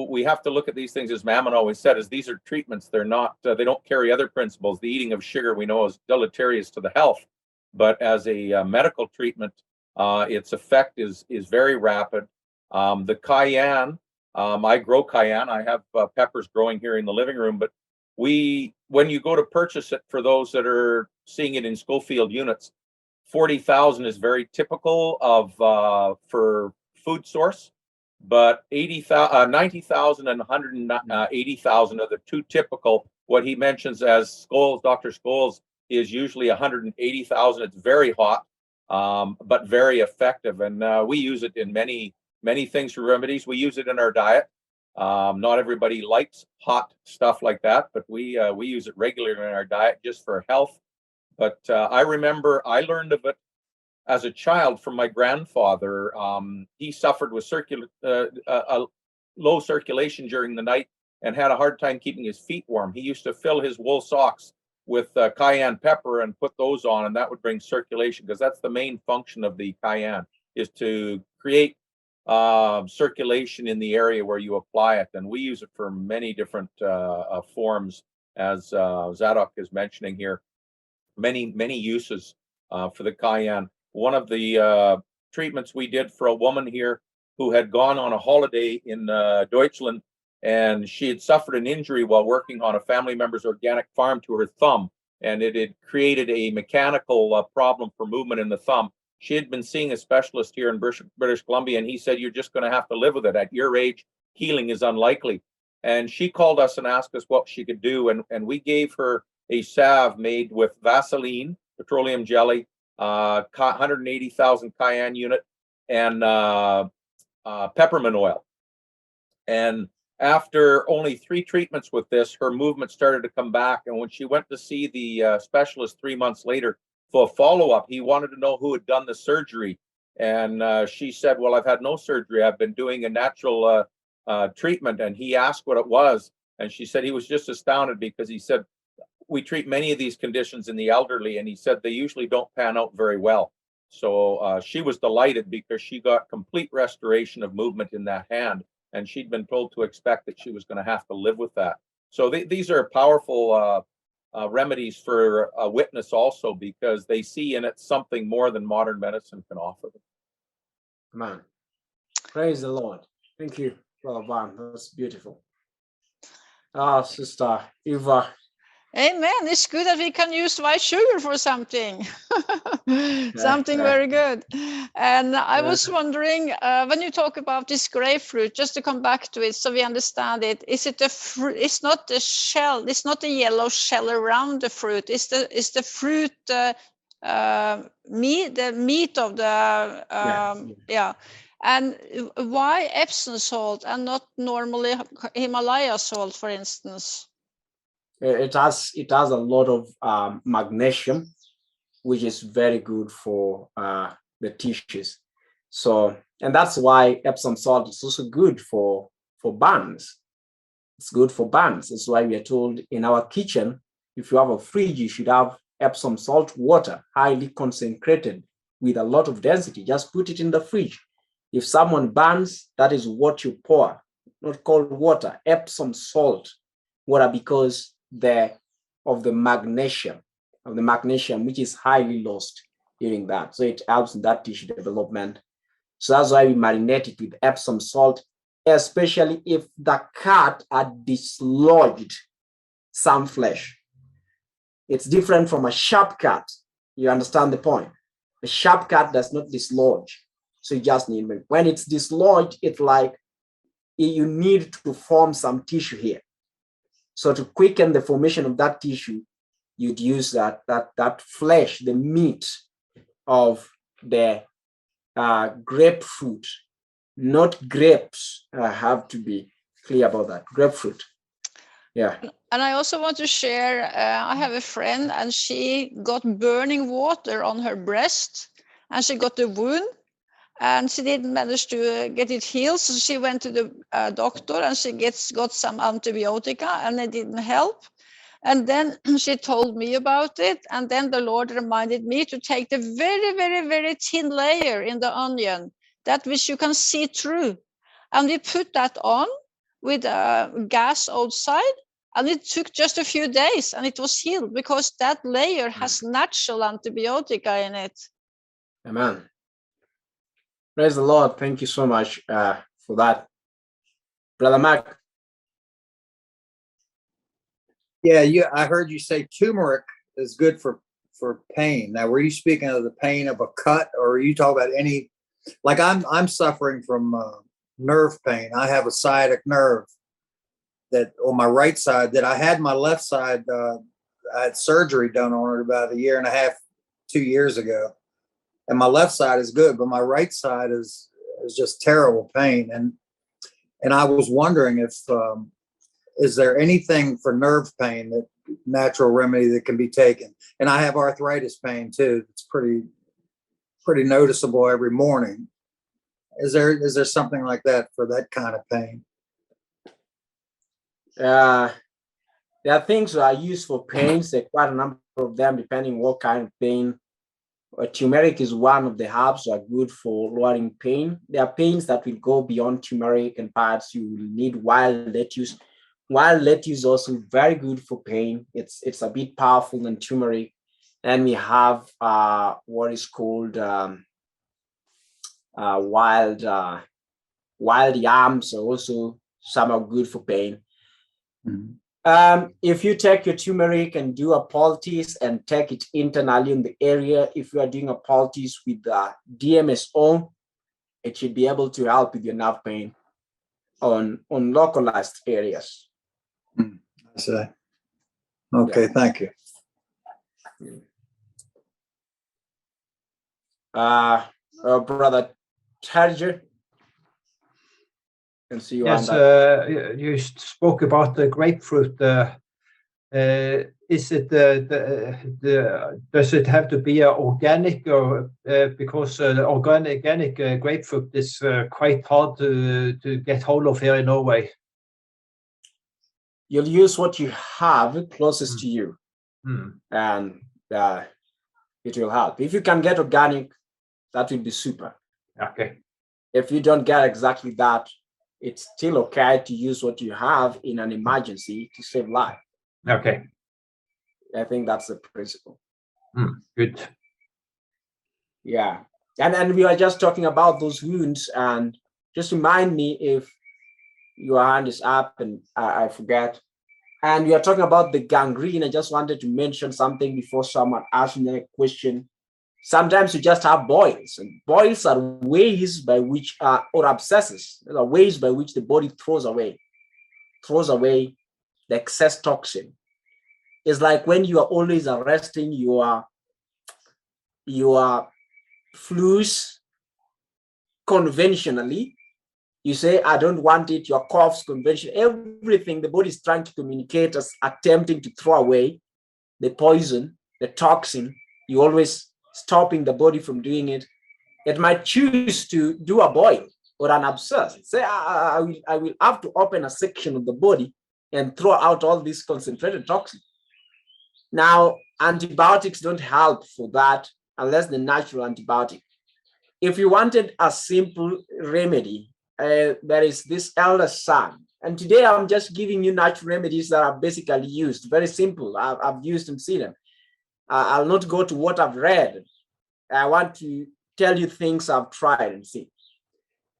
we have to look at these things, as Mamon always said, as these are treatments. They're not, they don't carry other principles. The eating of sugar we know is deleterious to the health, but as a medical treatment, its effect is very rapid. The cayenne, I grow cayenne. I have peppers growing here in the living room, but when you go to purchase it, for those that are seeing it in Schofield units, 40,000 is very typical of for food source. But 90,000 and 180,000 are the two typical. What he mentions as Scholes, Dr. Scholes, is usually 180,000. It's very hot, but very effective. And we use it in many things for remedies. We use it in our diet. Not everybody likes hot stuff like that, but we use it regularly in our diet just for health. But I remember I learned of it as a child from my grandfather. He suffered with low circulation during the night and had a hard time keeping his feet warm. He used to fill his wool socks with cayenne pepper and put those on, and that would bring circulation, because that's the main function of the cayenne, is to create circulation in the area where you apply it. And we use it for many different forms, as Zaddoch is mentioning here. Many uses for the cayenne. One of the treatments we did for a woman here who had gone on a holiday in Deutschland, and she had suffered an injury while working on a family member's organic farm to her thumb, and it had created a mechanical problem for movement in the thumb. She had been seeing a specialist here in British Columbia, and he said, you're just going to have to live with it. At your age, healing is unlikely. And she called us and asked us what she could do. And we gave her a salve made with Vaseline, petroleum jelly, 180,000 Cayenne unit, and peppermint oil. And after only 3 treatments with this, her movement started to come back. And when she went to see the specialist 3 months later for a follow-up, he wanted to know who had done the surgery. And she said, well, I've had no surgery. I've been doing a natural treatment. And he asked what it was. And she said he was just astounded, because he said, we treat many of these conditions in the elderly. And he said they usually don't pan out very well. So she was delighted, because she got complete restoration of movement in that hand. And she'd been told to expect that she was going to have to live with that. So these are powerful remedies for a witness also, because they see in it something more than modern medicine can offer them. Man, praise the Lord. Thank you, Brother Van. That's beautiful. Sister Eva. Amen. It's good that we can use white sugar for something. Something very good. And I was wondering, when you talk about this grapefruit, just to come back to it so we understand it, is it the fruit? It's not the shell, it's not the yellow shell around the fruit. It's the fruit meat, the meat of the yeah. And why Epsom salt and not normally Himalaya salt, for instance? It has a lot of magnesium, which is very good for the tissues. So, and that's why Epsom salt is also good for burns. It's good for burns. That's why we are told in our kitchen, if you have a fridge, you should have Epsom salt water, highly concentrated with a lot of density. Just put it in the fridge. If someone burns, that is what you pour, not cold water, Epsom salt water, because of the magnesium, which is highly lost during that. So it helps in that tissue development. So that's why we marinate it with Epsom salt, especially if the cat had dislodged some flesh. It's different from a sharp cut. You understand the point? A sharp cut does not dislodge. So you just need, when it's dislodged, it's like you need to form some tissue here. So to quicken the formation of that tissue, you'd use that flesh, the meat of the grapefruit, not grapes. I have to be clear about that. Grapefruit. Yeah. And I also want to share, I have a friend, and she got burning water on her breast, and she got a wound, and she didn't manage to get it healed. So she went to the doctor, and she got some antibiotica, and it didn't help. And then she told me about it. And then the Lord reminded me to take the very, very, very thin layer in the onion, that which you can see through. And we put that on with gas outside. And it took just a few days, and it was healed, because that layer has natural antibiotica in it. Amen. Praise the Lord. Thank you so much for that. Brother Mark. Yeah, I heard you say turmeric is good for pain. Now, were you speaking of the pain of a cut, or are you talking about any, like I'm suffering from nerve pain. I have a sciatic nerve that on my right side that I had my left side. I had surgery done on it about 1.5 years, 2 years ago. And my left side is good, but my right side is just terrible pain. And I was wondering if, is there anything for nerve pain, that natural remedy that can be taken? And I have arthritis pain too. It's pretty noticeable every morning. Is there something like that for that kind of pain? There are things that are used for pains. There are quite a number of them, depending what kind of pain. Turmeric is one of the herbs that are good for lowering pain. There are pains that will go beyond turmeric, and perhaps you will need wild lettuce. Wild lettuce is also very good for pain. It's a bit powerful than turmeric. And we have what is called wild yams. So also some are good for pain. Mm-hmm. If you take your turmeric and do a poultice and take it internally in the area, if you are doing a poultice with DMSO, it should be able to help with your nerve pain on localized areas. I see. Okay, Yeah. thank you. Brother Tarjer, can see you. Yes, you spoke about the grapefruit. Is it does it have to be organic, or because organic grapefruit is quite hard to get hold of here in Norway? You'll use what you have closest to you, and it will help. If you can get organic, that will be super. Okay. If you don't get exactly that, it's still okay to use what you have in an emergency to save life. Okay. I think that's the principle. Good. Yeah. And we are just talking about those wounds, and just remind me if your hand is up and I forget. And we are talking about the gangrene. I just wanted to mention something before someone asks me a question. Sometimes you just have boils, and boils are ways by which, or abscesses, are ways by which the body throws away the excess toxin. It's like when you are always arresting your flus conventionally. You say, I don't want it, your coughs convention, everything the body is trying to communicate as attempting to throw away the poison, the toxin. You always stopping the body from doing it. It might choose to do a boil or an abscess. Say, I will have to open a section of the body and throw out all this concentrated toxin. Now, antibiotics don't help for that unless the natural antibiotic. If you wanted a simple remedy, there is this elder son. And today I'm just giving you natural remedies that are basically used. Very simple. I've used and seen them. I'll not go to what I've read. I want to tell you things I've tried and seen.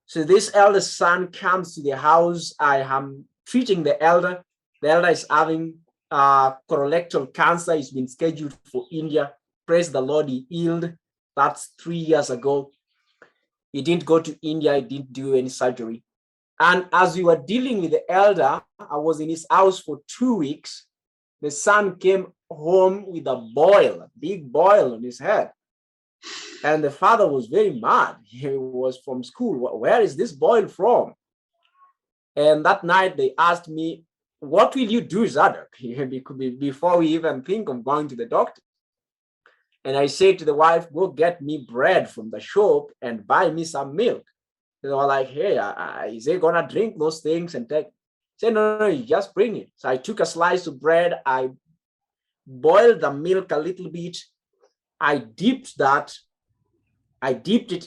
So this elder son comes to the house. I am treating the elder. The elder is having colorectal cancer. He's been scheduled for India. Praise the Lord, he healed. That's 3 years ago. He didn't go to India. He didn't do any surgery. And as we were dealing with the elder, I was in his house for 2 weeks. The son came home with a big boil on his head. And the father was very mad. He was from school. Where is this boil from? And that night they asked me, what will you do, Zaddoch? Before we even think of going to the doctor. And I said to the wife, go get me bread from the shop and buy me some milk. They were like, hey, is he gonna drink those things and take? I said, no, you just bring it. So I took a slice of bread. I boiled the milk a little bit. I dipped it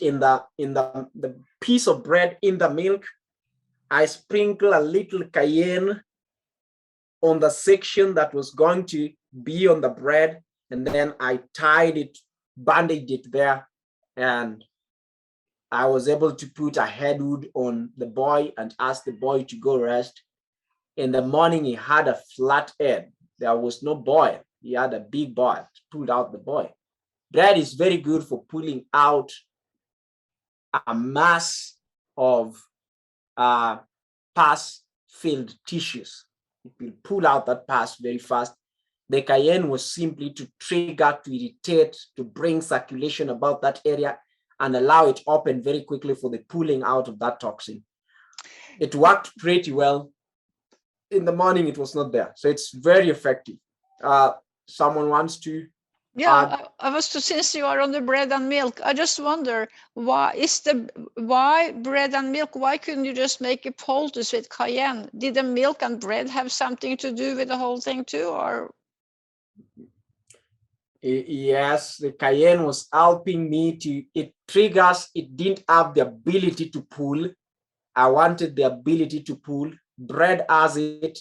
in the piece of bread in the milk. I sprinkled a little cayenne on the section that was going to be on the bread. And then I tied it, bandaged it there. And I was able to put a headwood on the boy and ask the boy to go rest. In the morning, he had a flat head. There was no boil. He had a big boil, pulled out the boil. Bread is very good for pulling out a mass of pus-filled tissues. It will pull out that pus very fast. The cayenne was simply to trigger, to irritate, to bring circulation about that area and allow it open very quickly for the pulling out of that toxin. It worked pretty well. In the morning, it was not there. So it's very effective. Someone wants to? Yeah, I was to, since you are on the bread and milk, I just wonder why bread and milk? Why couldn't you just make a poultice with cayenne? Did the milk and bread have something to do with the whole thing too, or? Yes, the cayenne was helping me to, it triggers, it didn't have the ability to pull. I wanted the ability to pull. Bread has it.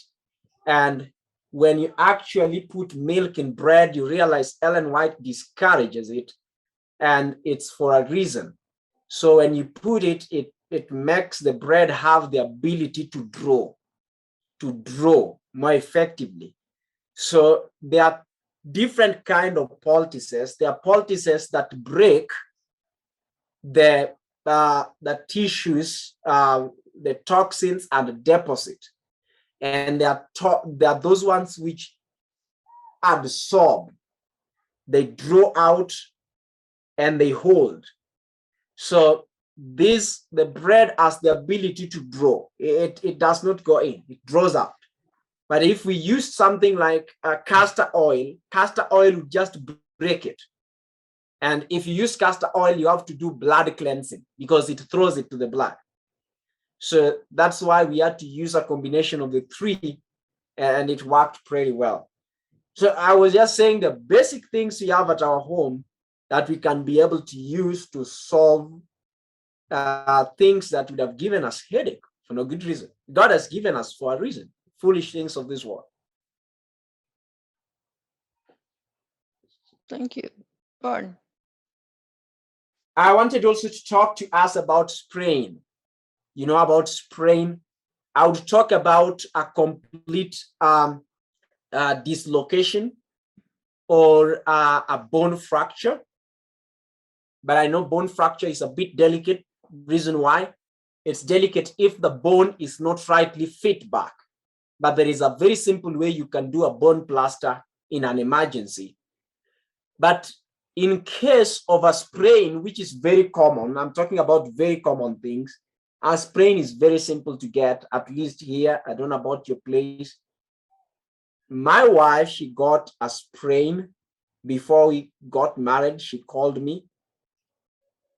And when you actually put milk in bread, you realize Ellen White discourages it. And it's for a reason. So when you put it, it makes the bread have the ability to draw. more effectively. So there are different kind of poultices. There are poultices that break the tissues, the toxins and the deposit. And there are those ones which absorb, they draw out and they hold. So the bread has the ability to draw. It does not go in, it draws out. But if we use something like castor oil will just break it. And if you use castor oil, you have to do blood cleansing because it throws it to the blood. So that's why we had to use a combination of the three, and it worked pretty well. So I was just saying the basic things we have at our home that we can be able to use to solve things that would have given us headache for no good reason. God has given us for a reason, foolish things of this world. Thank you. Burn. I wanted also to talk to us about spraying. You know about spraying. I would talk about a complete dislocation or a bone fracture. But I know bone fracture is a bit delicate. Reason why? It's delicate if the bone is not rightly fit back. But there is a very simple way you can do a bone plaster in an emergency. But in case of a sprain, which is very common, I'm talking about very common things. A sprain is very simple to get, at least here. I don't know about your place. My wife, she got a sprain before we got married. She called me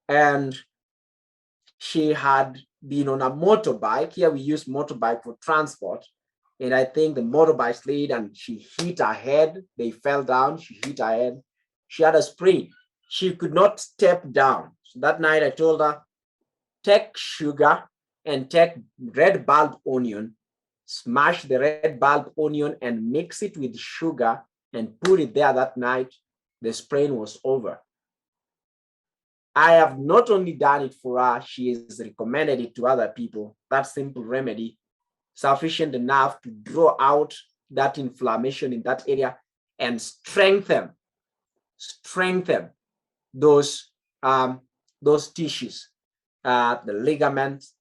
and she had been on a motorbike. Here we use motorbike for transport. And I think the motorbike slid and she hit her head. They fell down. She hit her head. She had a sprain. She could not step down. So that night I told her, take sugar and take red bulb onion, smash the red bulb onion and mix it with sugar and put it there that night. The sprain was over. I have not only done it for her, she has recommended it to other people. That simple remedy, sufficient enough to draw out that inflammation in that area and strengthen those tissues, the ligaments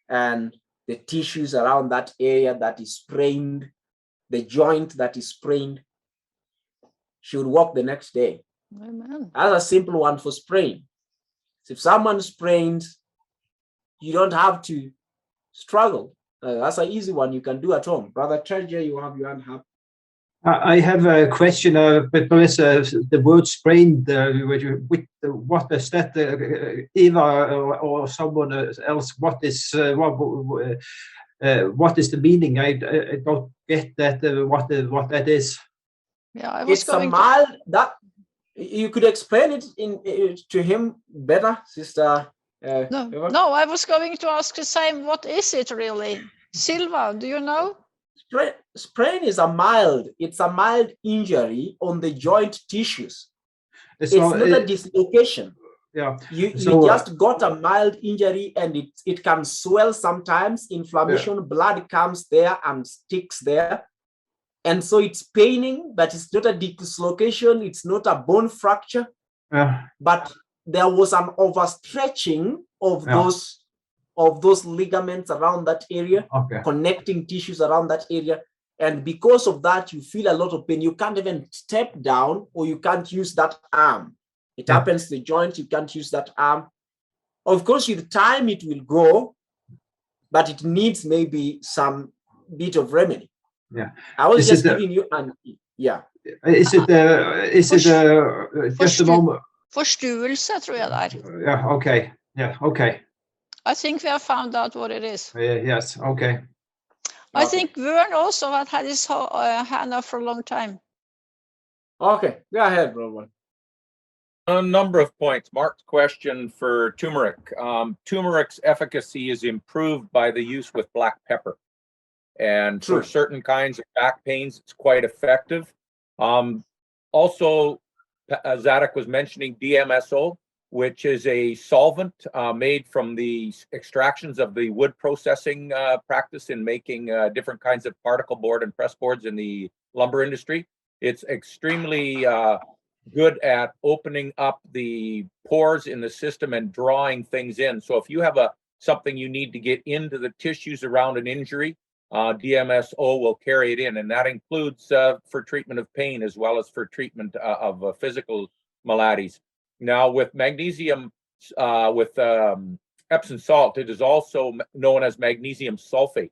and the tissues around that area that is sprained, the joint that is sprained. She would walk the next day. Amen. That's a simple one for sprain. So if someone sprains, you don't have to struggle. That's an easy one you can do at home. Brother Treasure, you have your hand up. I have a question, but the word sprained, what is that, Eva or someone else, what is the meaning? I don't get that, what that is. Yeah, I was It's a mild, that you could explain it to him better, Sister. No, I was going to ask the same. What is it really? Silva, do you know? Sprain is a mild injury on the joint tissues. It's not a dislocation. Yeah. You just got a mild injury and it can swell sometimes, inflammation, blood comes there and sticks there. And so it's paining, but it's not a dislocation, it's not a bone fracture. But there was an overstretching of those ligaments around that area, connecting tissues around that area. And because of that, you feel a lot of pain. You can't even step down or you can't use that arm. It happens to the joint, you can't use that arm. Of course, with time it will go, but it needs maybe some bit of remedy. Yeah, I was just giving you an Is it just a moment? Forstuelse, tror jeg det er. Yeah. Okay. Yeah. Okay. I think we have found out what it is. Yes. Okay. I think Vern also had his hand up for a long time. Okay, go ahead, Rowan. A number of points. Mark's question for turmeric. Turmeric's efficacy is improved by the use with black pepper. And for certain kinds of back pains, it's quite effective. Also, Zaddoch was mentioning DMSO. which is a solvent made from the extractions of the wood processing practice in making different kinds of particle board and press boards in the lumber industry. It's extremely good at opening up the pores in the system and drawing things in. So if you have something you need to get into the tissues around an injury, DMSO will carry it in, and that includes for treatment of pain as well as for treatment of physical maladies. Now, with magnesium, with Epsom salt, it is also known as magnesium sulfate.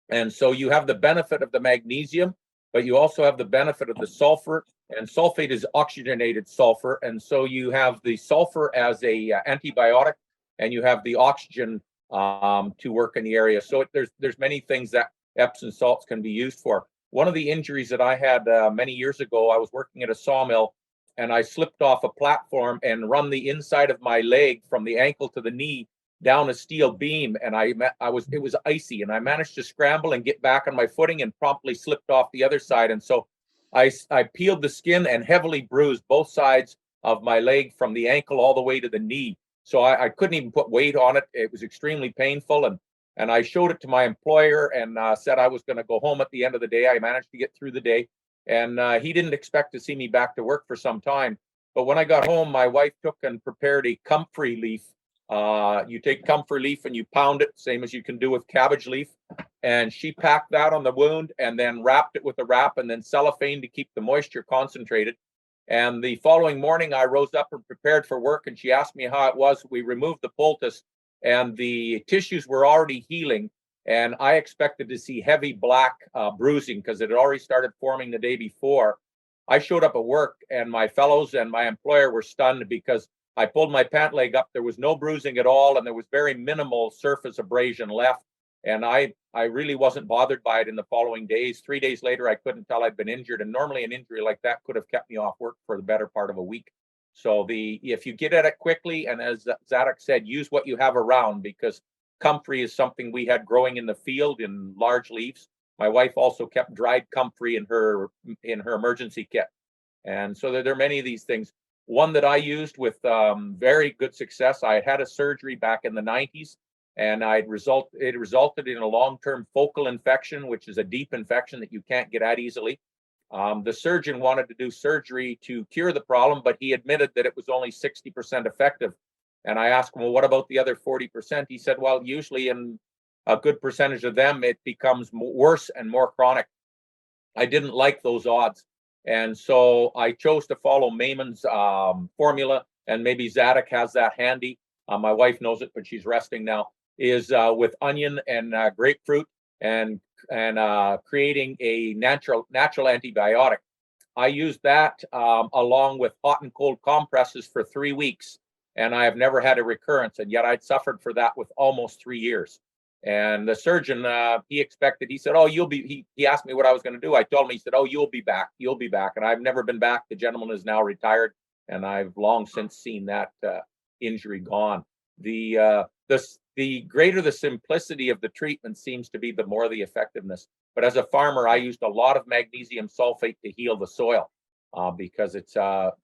And so you have the benefit of the magnesium, but you also have the benefit of the sulfur, and sulfate is oxygenated sulfur. And so you have the sulfur as a antibiotic, and you have the oxygen to work in the area. So there's many things that Epsom salts can be used for. One of the injuries that I had many years ago, I was working at a sawmill, and I slipped off a platform and run the inside of my leg from the ankle to the knee down a steel beam, and it was icy, and I managed to scramble and get back on my footing and promptly slipped off the other side. And so I peeled the skin and heavily bruised both sides of my leg from the ankle all the way to the knee. So I couldn't even put weight on it. It was extremely painful, and I showed it to my employer and said I was going to go home at the end of the day. I managed to get through the day, and he didn't expect to see me back to work for some time. But when I got home, my wife took and prepared a comfrey leaf. You take comfrey leaf and you pound it, same as you can do with cabbage leaf. And she packed that on the wound and then wrapped it with a wrap and then cellophane to keep the moisture concentrated. And the following morning, I rose up and prepared for work, and she asked me how it was. We removed the poultice, and the tissues were already healing. And I expected to see heavy black bruising because it had already started forming the day before. I showed up at work, and my fellows and my employer were stunned because I pulled my pant leg up. There was no bruising at all, and there was very minimal surface abrasion left. And I really wasn't bothered by it in the following days. 3 days later, I couldn't tell I'd been injured. And normally an injury like that could have kept me off work for the better part of a week. So if you get at it quickly, and as Zaddoch said, use what you have around, because comfrey is something we had growing in the field in large leaves. My wife also kept dried comfrey in her emergency kit. And so there are many of these things. One that I used with very good success, I had a surgery back in the 90s, and it resulted in a long-term focal infection, which is a deep infection that you can't get at easily. The surgeon wanted to do surgery to cure the problem, but he admitted that it was only 60% effective. And I asked him, well, what about the other 40%? He said, well, usually in a good percentage of them, it becomes worse and more chronic. I didn't like those odds. And so I chose to follow Mamon's formula, and maybe Zaddoch has that handy. My wife knows it, but she's resting now, is with onion and grapefruit and creating a natural antibiotic. I used that along with hot and cold compresses for 3 weeks, and I have never had a recurrence, and yet I'd suffered for that with almost 3 years. And the surgeon, he said, oh, you'll be, he asked me what I was going to do. I told him, he said, oh, you'll be back. And I've never been back. The gentleman is now retired, and I've long since seen that injury gone. The greater the simplicity of the treatment seems to be, the more the effectiveness. But as a farmer, I used a lot of magnesium sulfate to heal the soil because it's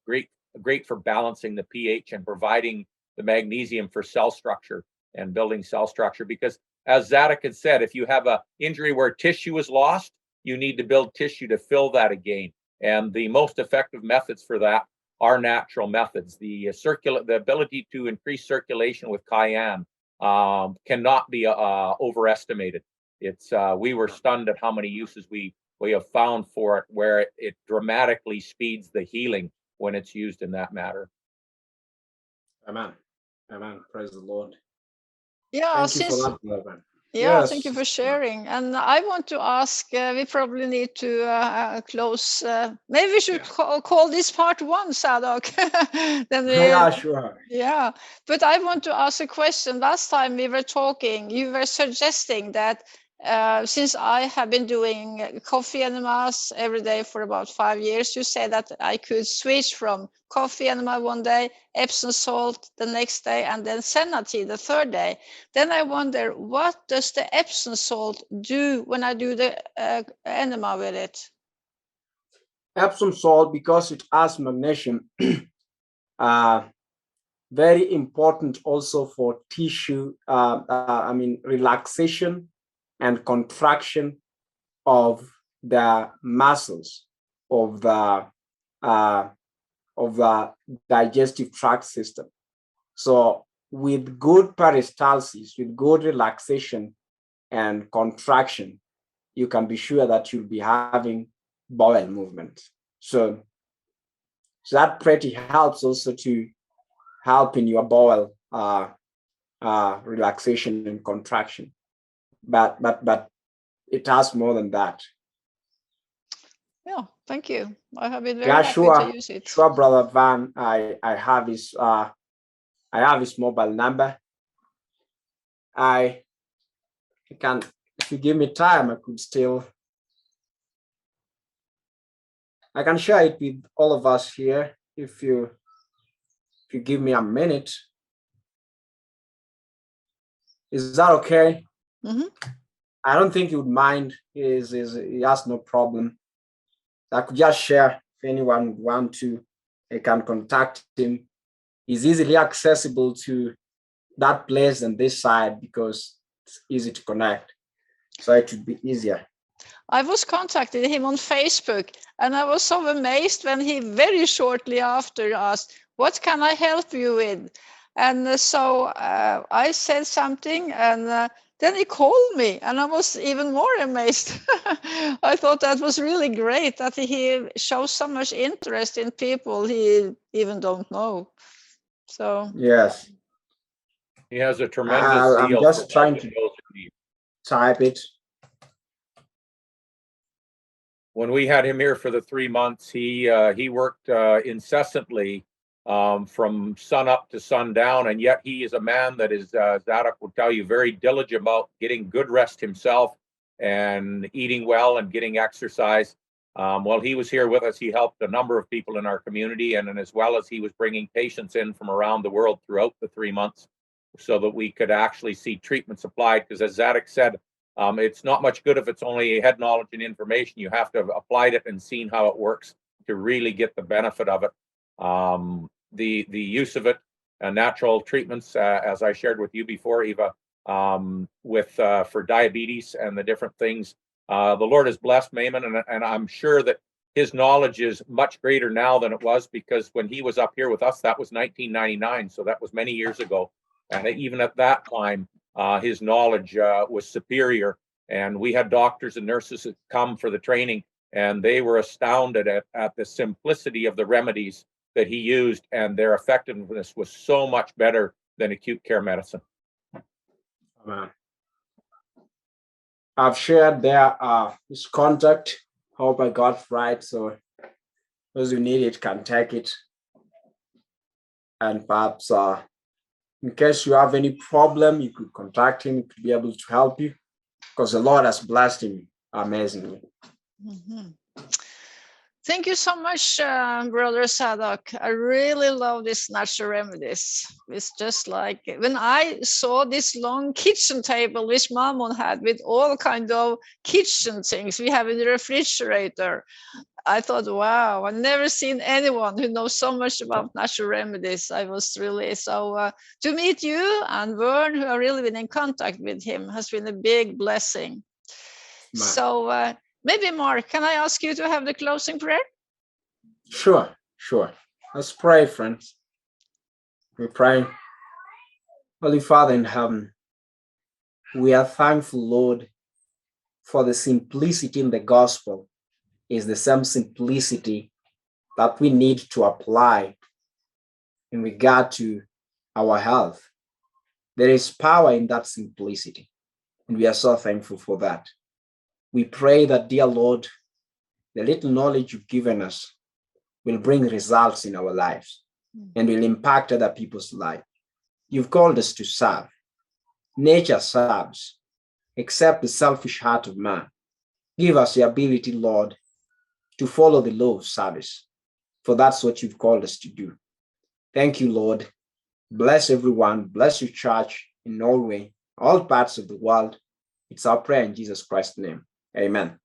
great for balancing the pH and providing the magnesium for cell structure and building cell structure. Because as Zaddoch had said, if you have an injury where tissue is lost, you need to build tissue to fill that again. And the most effective methods for that are natural methods. The ability to increase circulation with Cayenne cannot be overestimated. We were stunned at how many uses we have found for it, where it dramatically speeds the healing when it's used in that manner. Amen. Praise the Lord. Yeah, Thank you for that, Reverend. Yeah, Yes. thank you for sharing. And I want to ask, we probably need to close. Maybe we should call this part 1, Zaddoch. Yeah, sure. Yeah, but I want to ask a question. Last time we were talking, you were suggesting that since I have been doing coffee enemas every day for about 5 years, you said that I could switch from coffee enema one day, Epsom salt the next day, and then senna tea the third day. Then I wonder, what does the Epsom salt do when I do the enema with it? Epsom salt, because it has magnesium, very important also for tissue, relaxation and contraction of the muscles of the digestive tract system. So with good peristalsis, with good relaxation and contraction, you can be sure that you'll be having bowel movement. So that pretty helps also to help in your bowel relaxation and contraction. But it has more than that. Yeah, thank you. I have been very happy to use it. Sure, Brother Van. I have his mobile number. I can, if you give me time, I can share it with all of us here if you give me a minute. Is that okay? Mm-hmm. I don't think he would mind. He has no problem. I could just share if anyone would want to. They can contact him. He's easily accessible to that place and this side because it's easy to connect. So it would be easier. I was contacting him on Facebook, and I was so amazed when he very shortly after asked, "What can I help you with?" And so I said something, and then he called me, and I was even more amazed. I thought that was really great that he shows so much interest in people he even don't know. So yes, he has a tremendous zeal. I'm just trying to type it. When we had him here for the 3 months, he worked incessantly from sun up to sundown, and yet he is a man that is, Zaddoch will tell you, very diligent about getting good rest himself and eating well and getting exercise. While he was here with us, he helped a number of people in our community, and as well as he was bringing patients in from around the world throughout the 3 months so that we could actually see treatments applied. Because as Zaddoch said, it's not much good if it's only head knowledge and information. You have to have applied it and seen how it works to really get the benefit of it. The use of it, natural treatments, as I shared with you before, Eva, for diabetes and the different things. The Lord has blessed Mamon, and I'm sure that his knowledge is much greater now than it was, because when he was up here with us, that was 1999, so that was many years ago. And even at that time, his knowledge was superior, and we had doctors and nurses that come for the training, and they were astounded at the simplicity of the remedies that he used, and their effectiveness was so much better than acute care medicine. I've shared there his contact. Hope I got right, so those who need it can take it. And perhaps in case you have any problem, you could contact him. He could be able to help you, because the Lord has blessed him amazingly. Mm-hmm. Thank you so much, Brother Zaddoch. I really love these natural remedies. It's just like when I saw this long kitchen table which Mamon had with all kind of kitchen things we have in the refrigerator, I thought, wow, I've never seen anyone who knows so much about natural remedies. I was really so to meet you and Vern, who have really been in contact with him, has been a big blessing. So maybe Mark, can I ask you to have the closing prayer? Sure. Let's pray, friends. We pray. Holy Father in heaven, we are thankful, Lord, for the simplicity in the gospel. Is the same simplicity that we need to apply in regard to our health. There is power in that simplicity, and we are so thankful for that. We pray that, dear Lord, the little knowledge you've given us will bring results in our lives and will impact other people's lives. You've called us to serve. Nature serves, except the selfish heart of man. Give us the ability, Lord, to follow the law of service, for that's what you've called us to do. Thank you, Lord. Bless everyone. Bless your church in Norway, all parts of the world. It's our prayer in Jesus Christ's name. Amen.